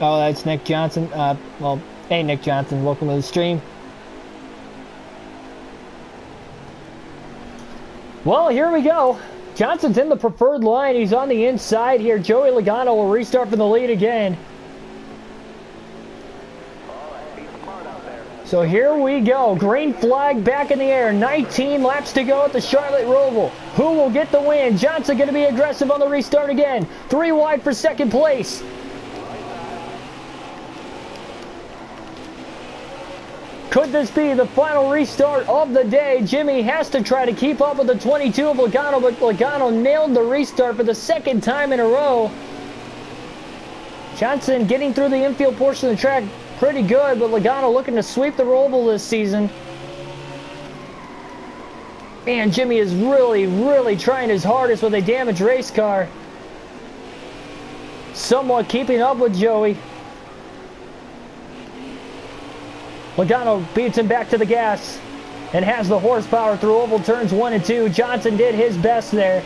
Oh, that's Nick Johnson. Well, hey, Nick Johnson, welcome to the stream. Well, here we go. Johnson's in the preferred line. He's on the inside here. Joey Logano will restart from the lead again. So here we go. Green flag back in the air. 19 laps to go at the Charlotte Roval. Who will get the win? Johnson going to be aggressive on the restart again. 3 wide for second place. Could this be the final restart of the day? Jimmy has to try to keep up with the 22 of Logano, but Logano nailed the restart for the 2nd time in a row. Johnson getting through the infield portion of the track pretty good, but Logano looking to sweep the Roval this season. Man, Jimmy is really trying his hardest with a damaged race car. Somewhat keeping up with Joey. Logano beats him back to the gas and has the horsepower through oval turns 1 and 2. Johnson did his best there.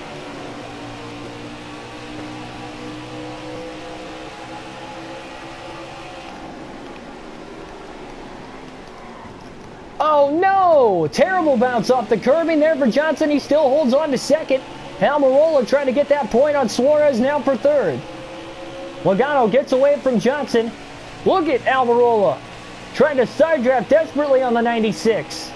Oh no! Terrible bounce off the curbing there for Johnson. He still holds on to 2nd. Almirola trying to get that point on Suarez now for 3rd. Logano gets away from Johnson. Look at Almirola trying to side draft desperately on the 96.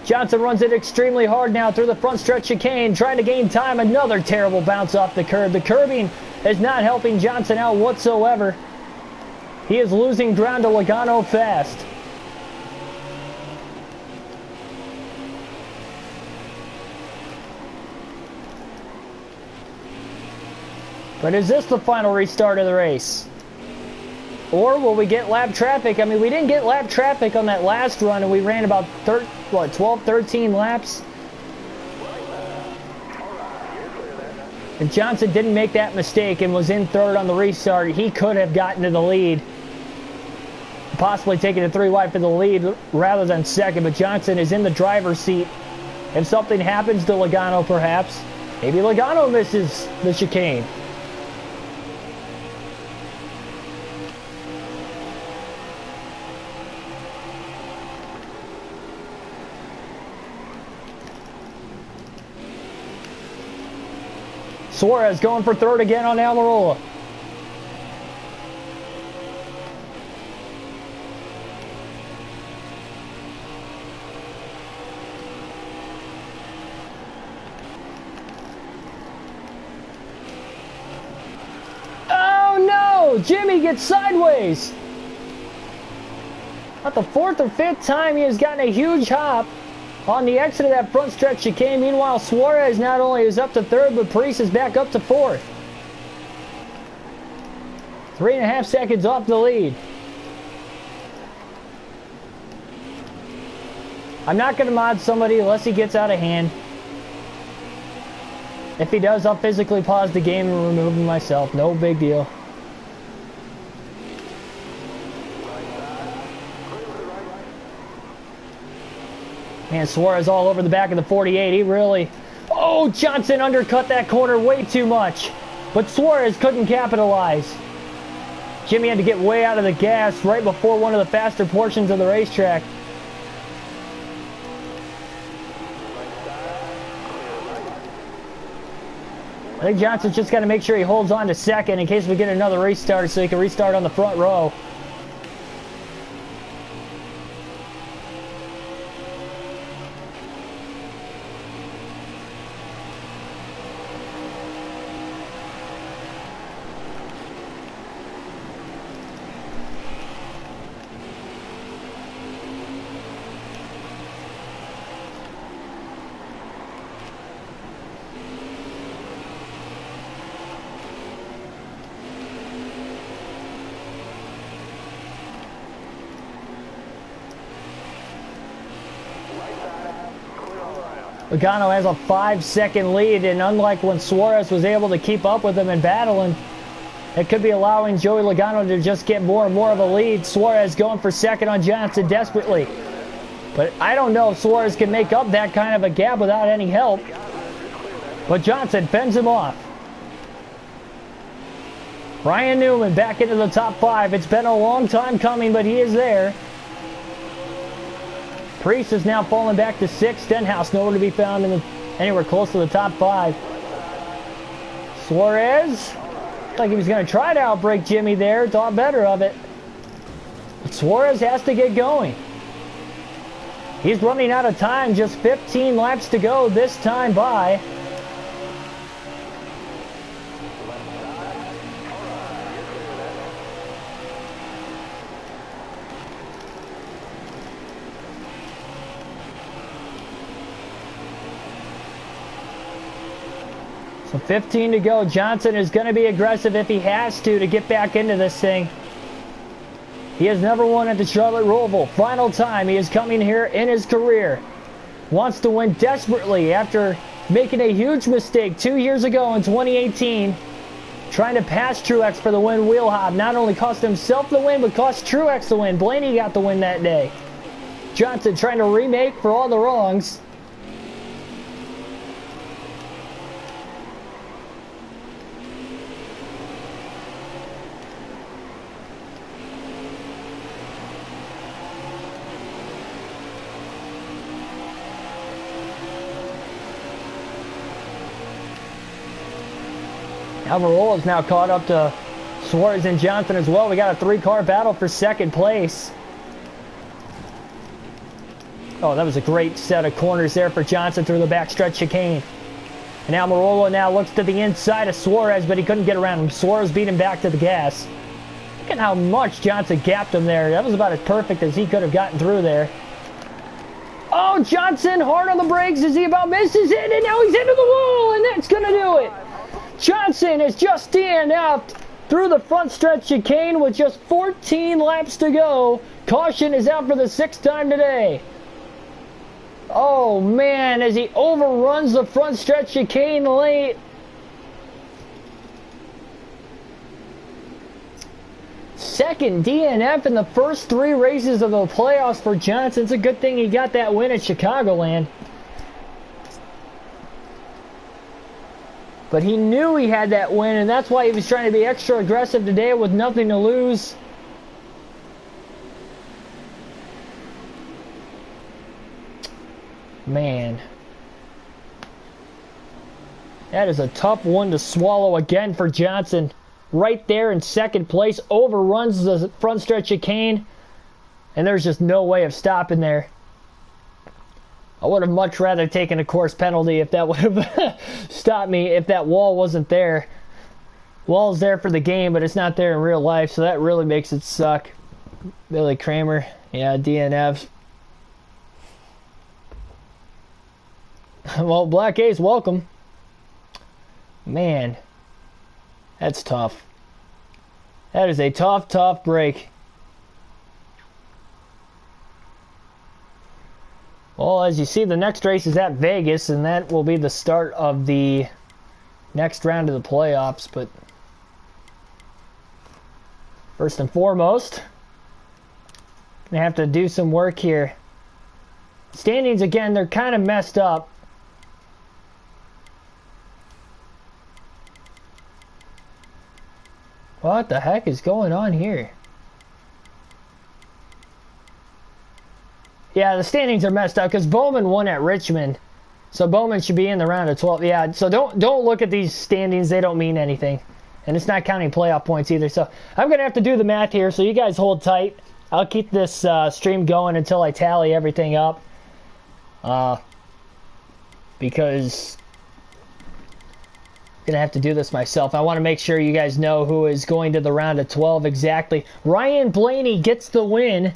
Johnson runs it extremely hard now through the front stretch chicane, trying to gain time. Another terrible bounce off the curb. The curbing is not helping Johnson out whatsoever. He is losing ground to Logano fast. But is this the final restart of the race? Or will we get lap traffic? I mean, we didn't get lap traffic on that last run, and we ran about 12, 13 laps. If Johnson didn't make that mistake and was in 3rd on the restart, he could have gotten to the lead. Possibly taking a 3 wide for the lead rather than 2nd, but Johnson is in the driver's seat. If something happens to Logano, perhaps, maybe Logano misses the chicane. Suarez going for 3rd again on Almirola. Oh no! Jimmy gets sideways. About the 4th or 5th time he has gotten a huge hop on the exit of that front stretch chicane. Meanwhile, Suarez not only is up to 3rd, but Priest is back up to 4th. 3.5 seconds off the lead. I'm not going to mod somebody unless he gets out of hand. If he does, I'll physically pause the game and remove him myself. No big deal. Man, Suarez all over the back of the 48. He really... Oh, Johnson undercut that corner way too much. But Suarez couldn't capitalize. Jimmy had to get way out of the gas right before one of the faster portions of the racetrack. I think Johnson's just got to make sure he holds on to second in case we get another restart so he can restart on the front row. Logano has a 5-second lead, and unlike when Suarez was able to keep up with him and battling, it could be allowing Joey Logano to just get more and more of a lead. Suarez going for second on Johnson desperately. But I don't know if Suarez can make up that kind of a gap without any help. But Johnson fends him off. Ryan Newman back into the top 5. It's been a long time coming, but he is there. Priest is now falling back to 6. Stenhouse nowhere to be found anywhere close to the top 5. Suarez, like he was going to try to outbreak Jimmy there. Thought better of it. But Suarez has to get going. He's running out of time. Just 15 laps to go this time by. So 15 to go. Johnson is going to be aggressive if he has to get back into this thing. He has never won at the Charlotte Roval. Final time he is coming here in his career. Wants to win desperately after making a huge mistake 2 years ago in 2018. Trying to pass Truex for the win wheel hop. Not only cost himself the win, but cost Truex the win. Blaney got the win that day. Johnson trying to remake for all the wrongs. Alvarola is now caught up to Suarez and Johnson as well. We got a 3-car battle for second place. Oh, that was a great set of corners there for Johnson through the backstretch chicane. And Alvarola now looks to the inside of Suarez, but he couldn't get around him. Suarez beat him back to the gas. Look at how much Johnson gapped him there. That was about as perfect as he could have gotten through there. Oh, Johnson hard on the brakes as he about misses it, and now he's into the wall, and that's going to do it. Johnson has just DNF'd through the front stretch chicane with just 14 laps to go. Caution is out for the 6th time today. Oh man, as he overruns the front stretch chicane late. Second DNF in the first 3 races of the playoffs for Johnson. It's a good thing he got that win at Chicagoland. But he knew he had that win, and that's why he was trying to be extra aggressive today with nothing to lose. Man. That is a tough one to swallow again for Johnson. Right there in second place, overruns the front stretch chicane, and there's just no way of stopping there. I would have much rather taken a course penalty if that would have stopped me if that wall wasn't there. Wall's there for the game, but it's not there in real life, so that really makes it suck. Billy Kramer, yeah, DNFs. Well, Black Ace, welcome. Man, that's tough. That is a tough, tough break. Well, as you see, the next race is at Vegas, and that will be the start of the next round of the playoffs. But first and foremost, gonna have to do some work here. Standings, again, they're kind of messed up. What the heck is going on here? Yeah, the standings are messed up because Bowman won at Richmond. So Bowman should be in the round of 12. Yeah, so don't look at these standings. They don't mean anything. And it's not counting playoff points either. So I'm going to have to do the math here, so you guys hold tight. I'll keep this stream going until I tally everything up. Because I'm going to have to do this myself. I want to make sure you guys know who is going to the round of 12 exactly. Ryan Blaney gets the win.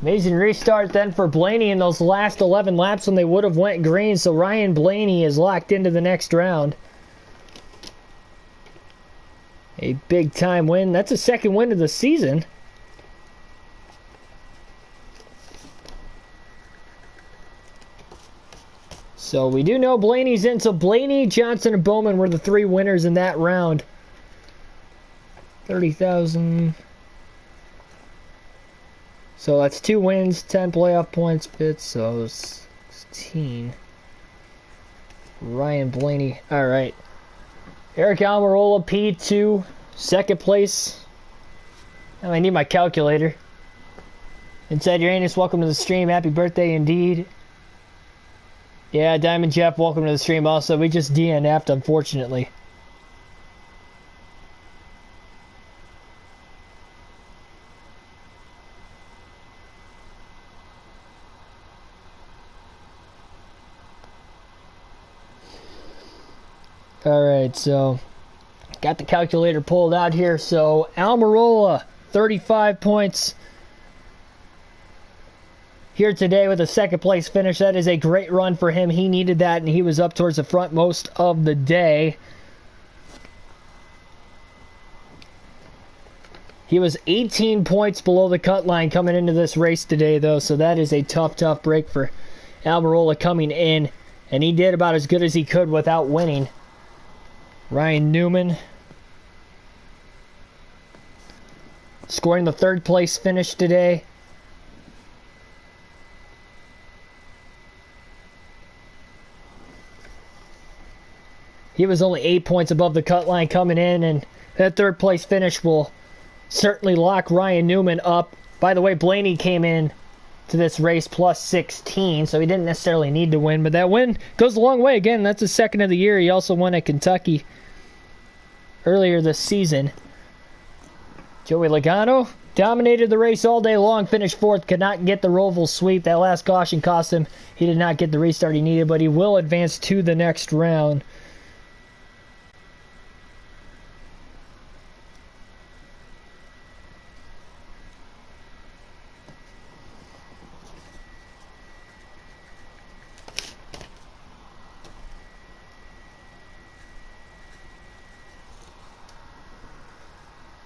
Amazing restart then for Blaney in those last 11 laps when they would have went green. So Ryan Blaney is locked into the next round. A big time win. That's a second win of the season. So we do know Blaney's in. So Blaney, Johnson, and Bowman were the 3 winners in that round. 30,000. So that's 2 wins, 10 playoff points, bits, so 16. Ryan Blaney. Alright. Eric Almirola, P2, second place. Now I need my calculator. Inside Uranus, welcome to the stream. Happy birthday indeed. Yeah, Diamond Jeff, welcome to the stream also. We just DNF'd, unfortunately. Alright, so got the calculator pulled out here. So Almirola, 35 points here today with a second place finish. That is a great run for him. He needed that, and he was up towards the front most of the day. He was 18 points below the cut line coming into this race today, though, so that is a tough break for Almirola coming in, and he did about as good as he could without winning. Ryan Newman scoring the third place finish today. He was only 8 points above the cut line coming in, and that third place finish will certainly lock Ryan Newman up. By the way, Blaney came in to this race plus 16, so he didn't necessarily need to win, but that win goes a long way. Again, that's his second of the year. He also won at Kentucky earlier this season. Joey Logano dominated the race all day long, finished 4th, could not get the Roval sweep. That last caution cost him. He did not get the restart he needed, but he will advance to the next round.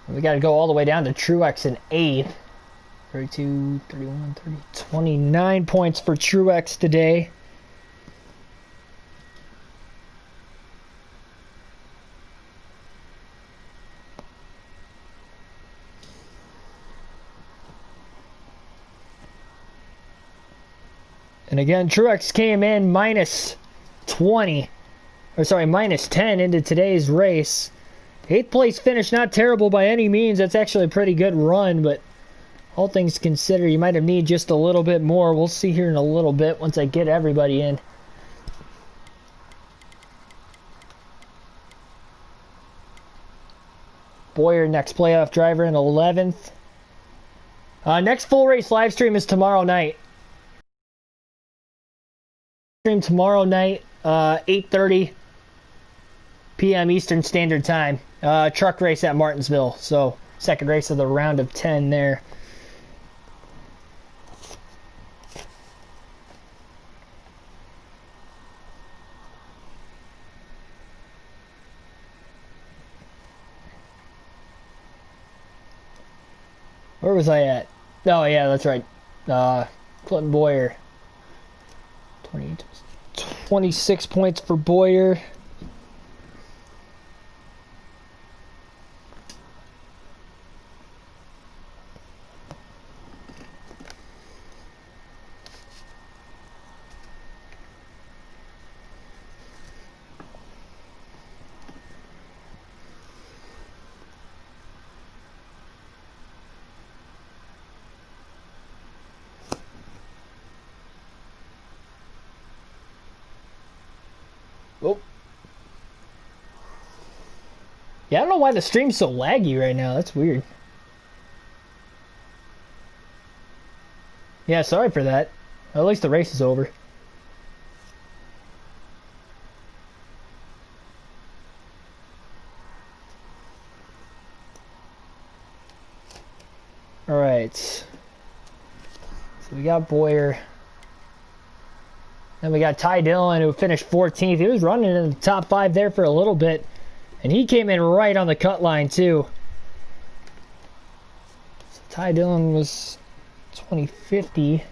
We got to go all the way down to Truex in 8th. 32, 31, 30, 29 points for Truex today. And again, Truex came in minus 20, or sorry, minus 10 into today's race. 8th place finish, not terrible by any means. That's actually a pretty good run, but all things considered, you might have needed just a little bit more. We'll see here in a little bit once I get everybody in. Boyer, next playoff driver in 11th. Next full race live stream is tomorrow night. Stream tomorrow night, 8:30 p.m. Eastern Standard Time. Truck race at Martinsville. So, second race of the round of 10 there. Where was I at? Oh, yeah, that's right. Clinton Boyer. 26 points for Boyer. Oh. Yeah, I don't know why the stream's so laggy right now. That's weird. Yeah, sorry for that. At least the race is over. Alright. So we got Boyer. Then we got Ty Dillon, who finished 14th. He was running in the top 5 there for a little bit. And he came in right on the cut line, too. So Ty Dillon was 2050.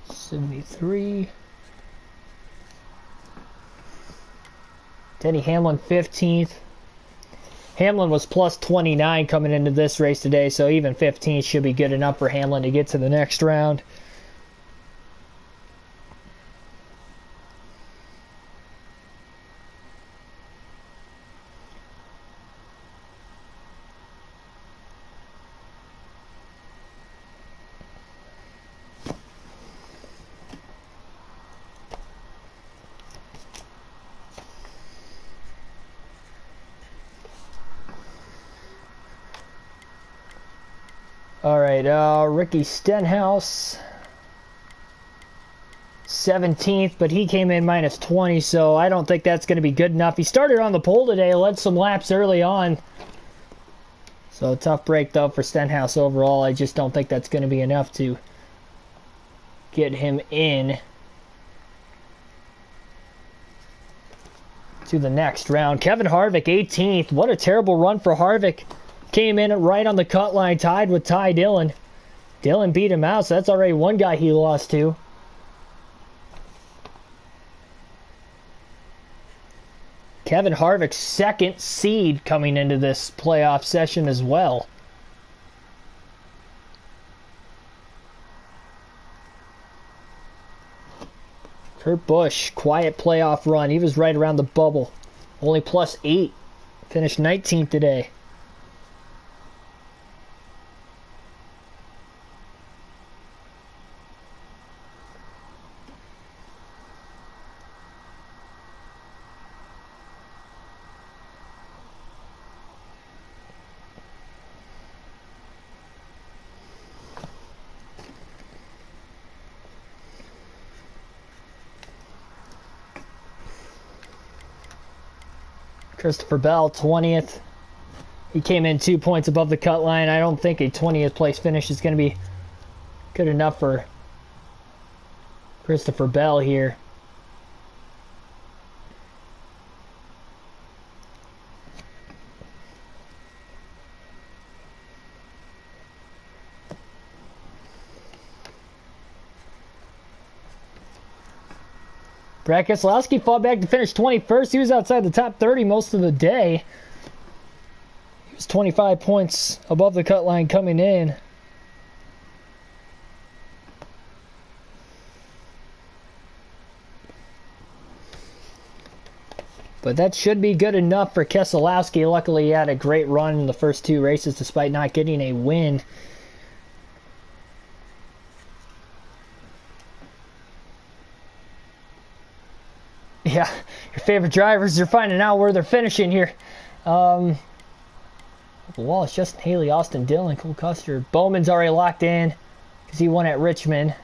'73. Denny Hamlin 15th. Hamlin was plus 29 coming into this race today, so even 15th should be good enough for Hamlin to get to the next round. Alright, Ricky Stenhouse, 17th, but he came in minus 20, so I don't think that's going to be good enough. He started on the pole today, led some laps early on. So a tough break, though, for Stenhouse overall. I just don't think that's going to be enough to get him in to the next round. Kevin Harvick, 18th. What a terrible run for Harvick. Came in right on the cut line, tied with Ty Dillon. Dillon beat him out, so that's already one guy he lost to. Kevin Harvick's second seed coming into this playoff session as well. Kurt Busch, quiet playoff run. He was right around the bubble. Only plus 8. Finished 19th today. Christopher Bell, 20th. He came in 2 points above the cut line. I don't think a 20th place finish is going to be good enough for Christopher Bell here. Brad Keselowski fought back to finish 21st. He was outside the top 30 most of the day. He was 25 points above the cut line coming in. But that should be good enough for Keselowski. Luckily, he had a great run in the first 2 races despite not getting a win. Yeah, your favorite drivers, you're finding out where they're finishing here. Wallace, Justin Haley, Austin Dillon, Cole Custer. Bowman's already locked in because he won at Richmond.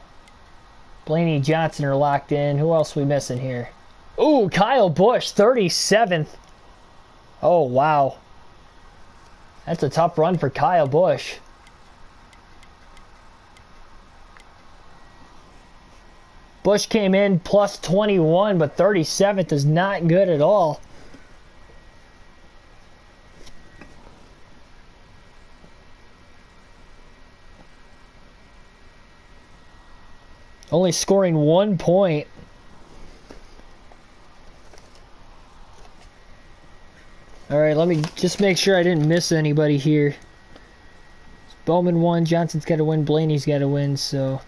Blaney Johnson are locked in. Who else we missing here? Ooh, Kyle Busch, 37th. Oh, wow. That's a tough run for Kyle Busch. Busch came in plus 21, but 37th is not good at all. Only scoring 1 point. Alright, let me just make sure I didn't miss anybody here. Bowman won, Johnson's got to win, Blaney's got to win, so...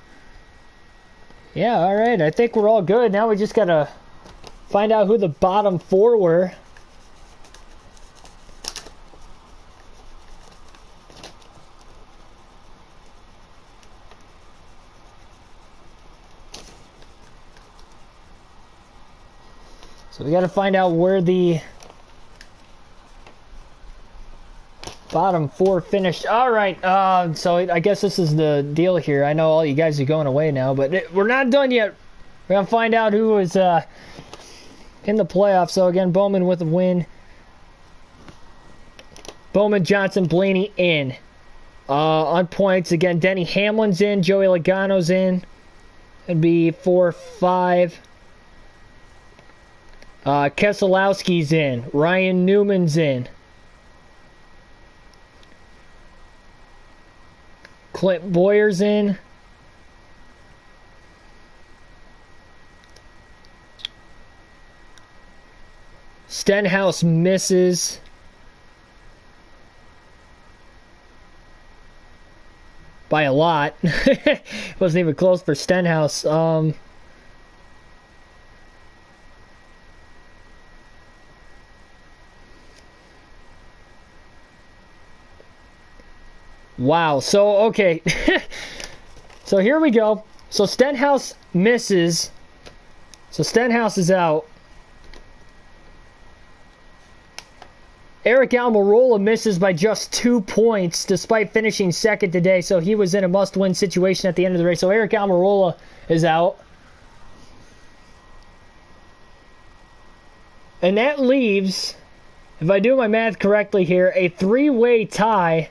Yeah, alright, I think we're all good. Now we just gotta find out who the bottom 4 were. So we got to find out where the bottom 4 finished. All right, so I guess this is the deal here. I know all you guys are going away now, but we're not done yet. We're going to find out who is in the playoffs. So again, Bowman with a win. Bowman, Johnson, Blaney in. On points, again, Denny Hamlin's in. Joey Logano's in. It'd be 4-5. Keselowski's in. Ryan Newman's in. Clint Boyer's in. Stenhouse misses. By a lot. Wasn't even close for Stenhouse. Wow. So, okay. So here we go. So Stenhouse misses. So Stenhouse is out. Eric Almirola misses by just 2 points despite finishing second today. So he was in a must-win situation at the end of the race. So Eric Almirola is out. And that leaves, if I do my math correctly here, a 3-way tie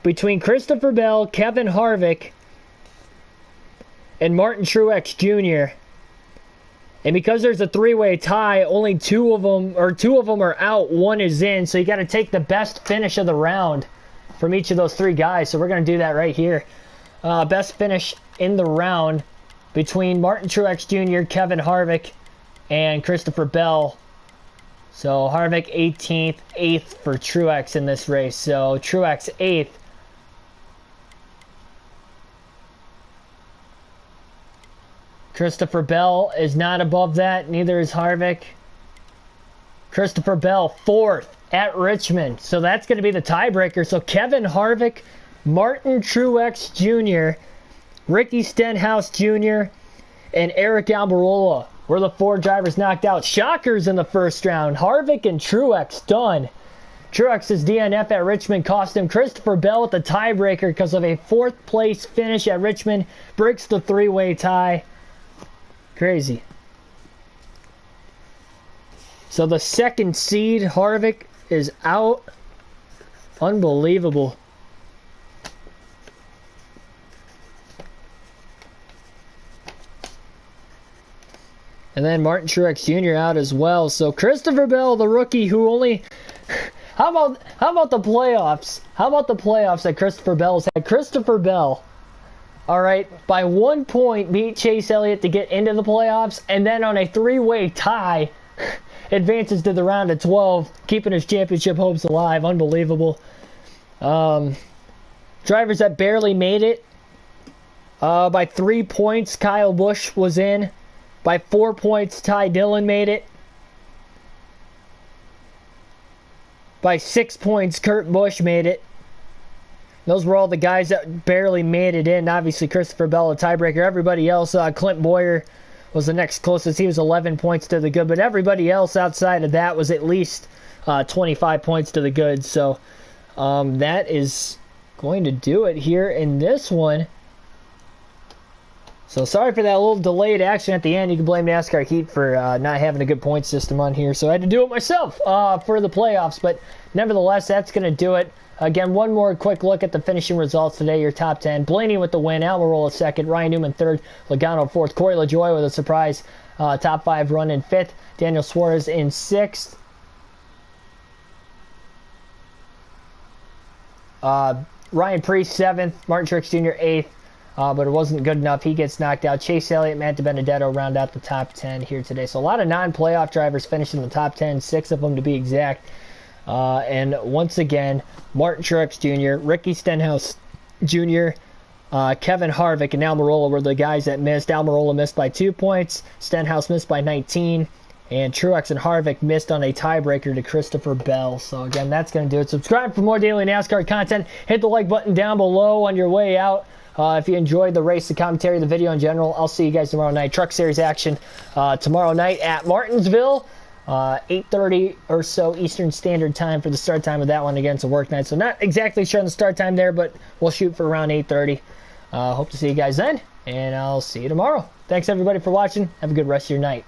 between Christopher Bell, Kevin Harvick, and Martin Truex Jr. And because there's a 3-way tie, only two of them are out, one is in. So you got to take the best finish of the round from each of those 3 guys. So we're going to do that right here. Best finish in the round between Martin Truex Jr., Kevin Harvick, and Christopher Bell. So Harvick 18th, 8th for Truex in this race. So Truex 8th. Christopher Bell is not above that. Neither is Harvick. Christopher Bell 4th at Richmond. So that's going to be the tiebreaker. So Kevin Harvick, Martin Truex Jr., Ricky Stenhouse Jr., and Eric Almirola were the 4 drivers knocked out. Shockers in the first round. Harvick and Truex done. Truex's DNF at Richmond cost him. Christopher Bell with the tiebreaker because of a 4th place finish at Richmond. Breaks the 3-way tie. Crazy. So the 2nd seed, Harvick, is out. Unbelievable. And then Martin Truex Jr. out as well. So Christopher Bell, the rookie who only... How about the playoffs? How about the playoffs that Christopher Bell's had? Christopher Bell, all right, by 1 point beat Chase Elliott to get into the playoffs, and then on a 3-way tie advances to the round of 12, keeping his championship hopes alive. Unbelievable. Drivers that barely made it. By 3 points, Kyle Busch was in. By 4 points, Ty Dillon made it. By 6 points, Kurt Busch made it. Those were all the guys that barely made it in. Obviously, Christopher Bell, a tiebreaker. Everybody else, Clint Boyer was the next closest. He was 11 points to the good. But everybody else outside of that was at least 25 points to the good. So that is going to do it here in this one. So sorry for that little delayed action at the end. You can blame NASCAR Heat for not having a good point system on here. So I had to do it myself for the playoffs. But nevertheless, that's going to do it. Again, one more quick look at the finishing results today. Your top 10. Blaney with the win. Almirola 2nd. Ryan Newman 3rd. Logano 4th. Corey LaJoie with a surprise top 5 run in 5th. Daniel Suarez in 6th. Ryan Preece 7th. Martin Truex Jr. 8th. But it wasn't good enough. He gets knocked out. Chase Elliott, Matt DiBenedetto round out the top 10 here today. So a lot of non-playoff drivers finished in the top 10. 6 of them to be exact. And once again, Martin Truex Jr., Ricky Stenhouse Jr., Kevin Harvick, and Almirola were the guys that missed. Almirola missed by 2 points. Stenhouse missed by 19. And Truex and Harvick missed on a tiebreaker to Christopher Bell. So again, that's going to do it. Subscribe for more daily NASCAR content. Hit the like button down below on your way out. If you enjoyed the race, the commentary, the video in general, I'll see you guys tomorrow night. Truck Series action tomorrow night at Martinsville. 8:30 or so Eastern Standard Time for the start time of that one. Again, it's a work night, so not exactly sure on the start time there, but we'll shoot for around 8:30. Hope to see you guys then, and I'll see you tomorrow. Thanks everybody for watching. Have a good rest of your night.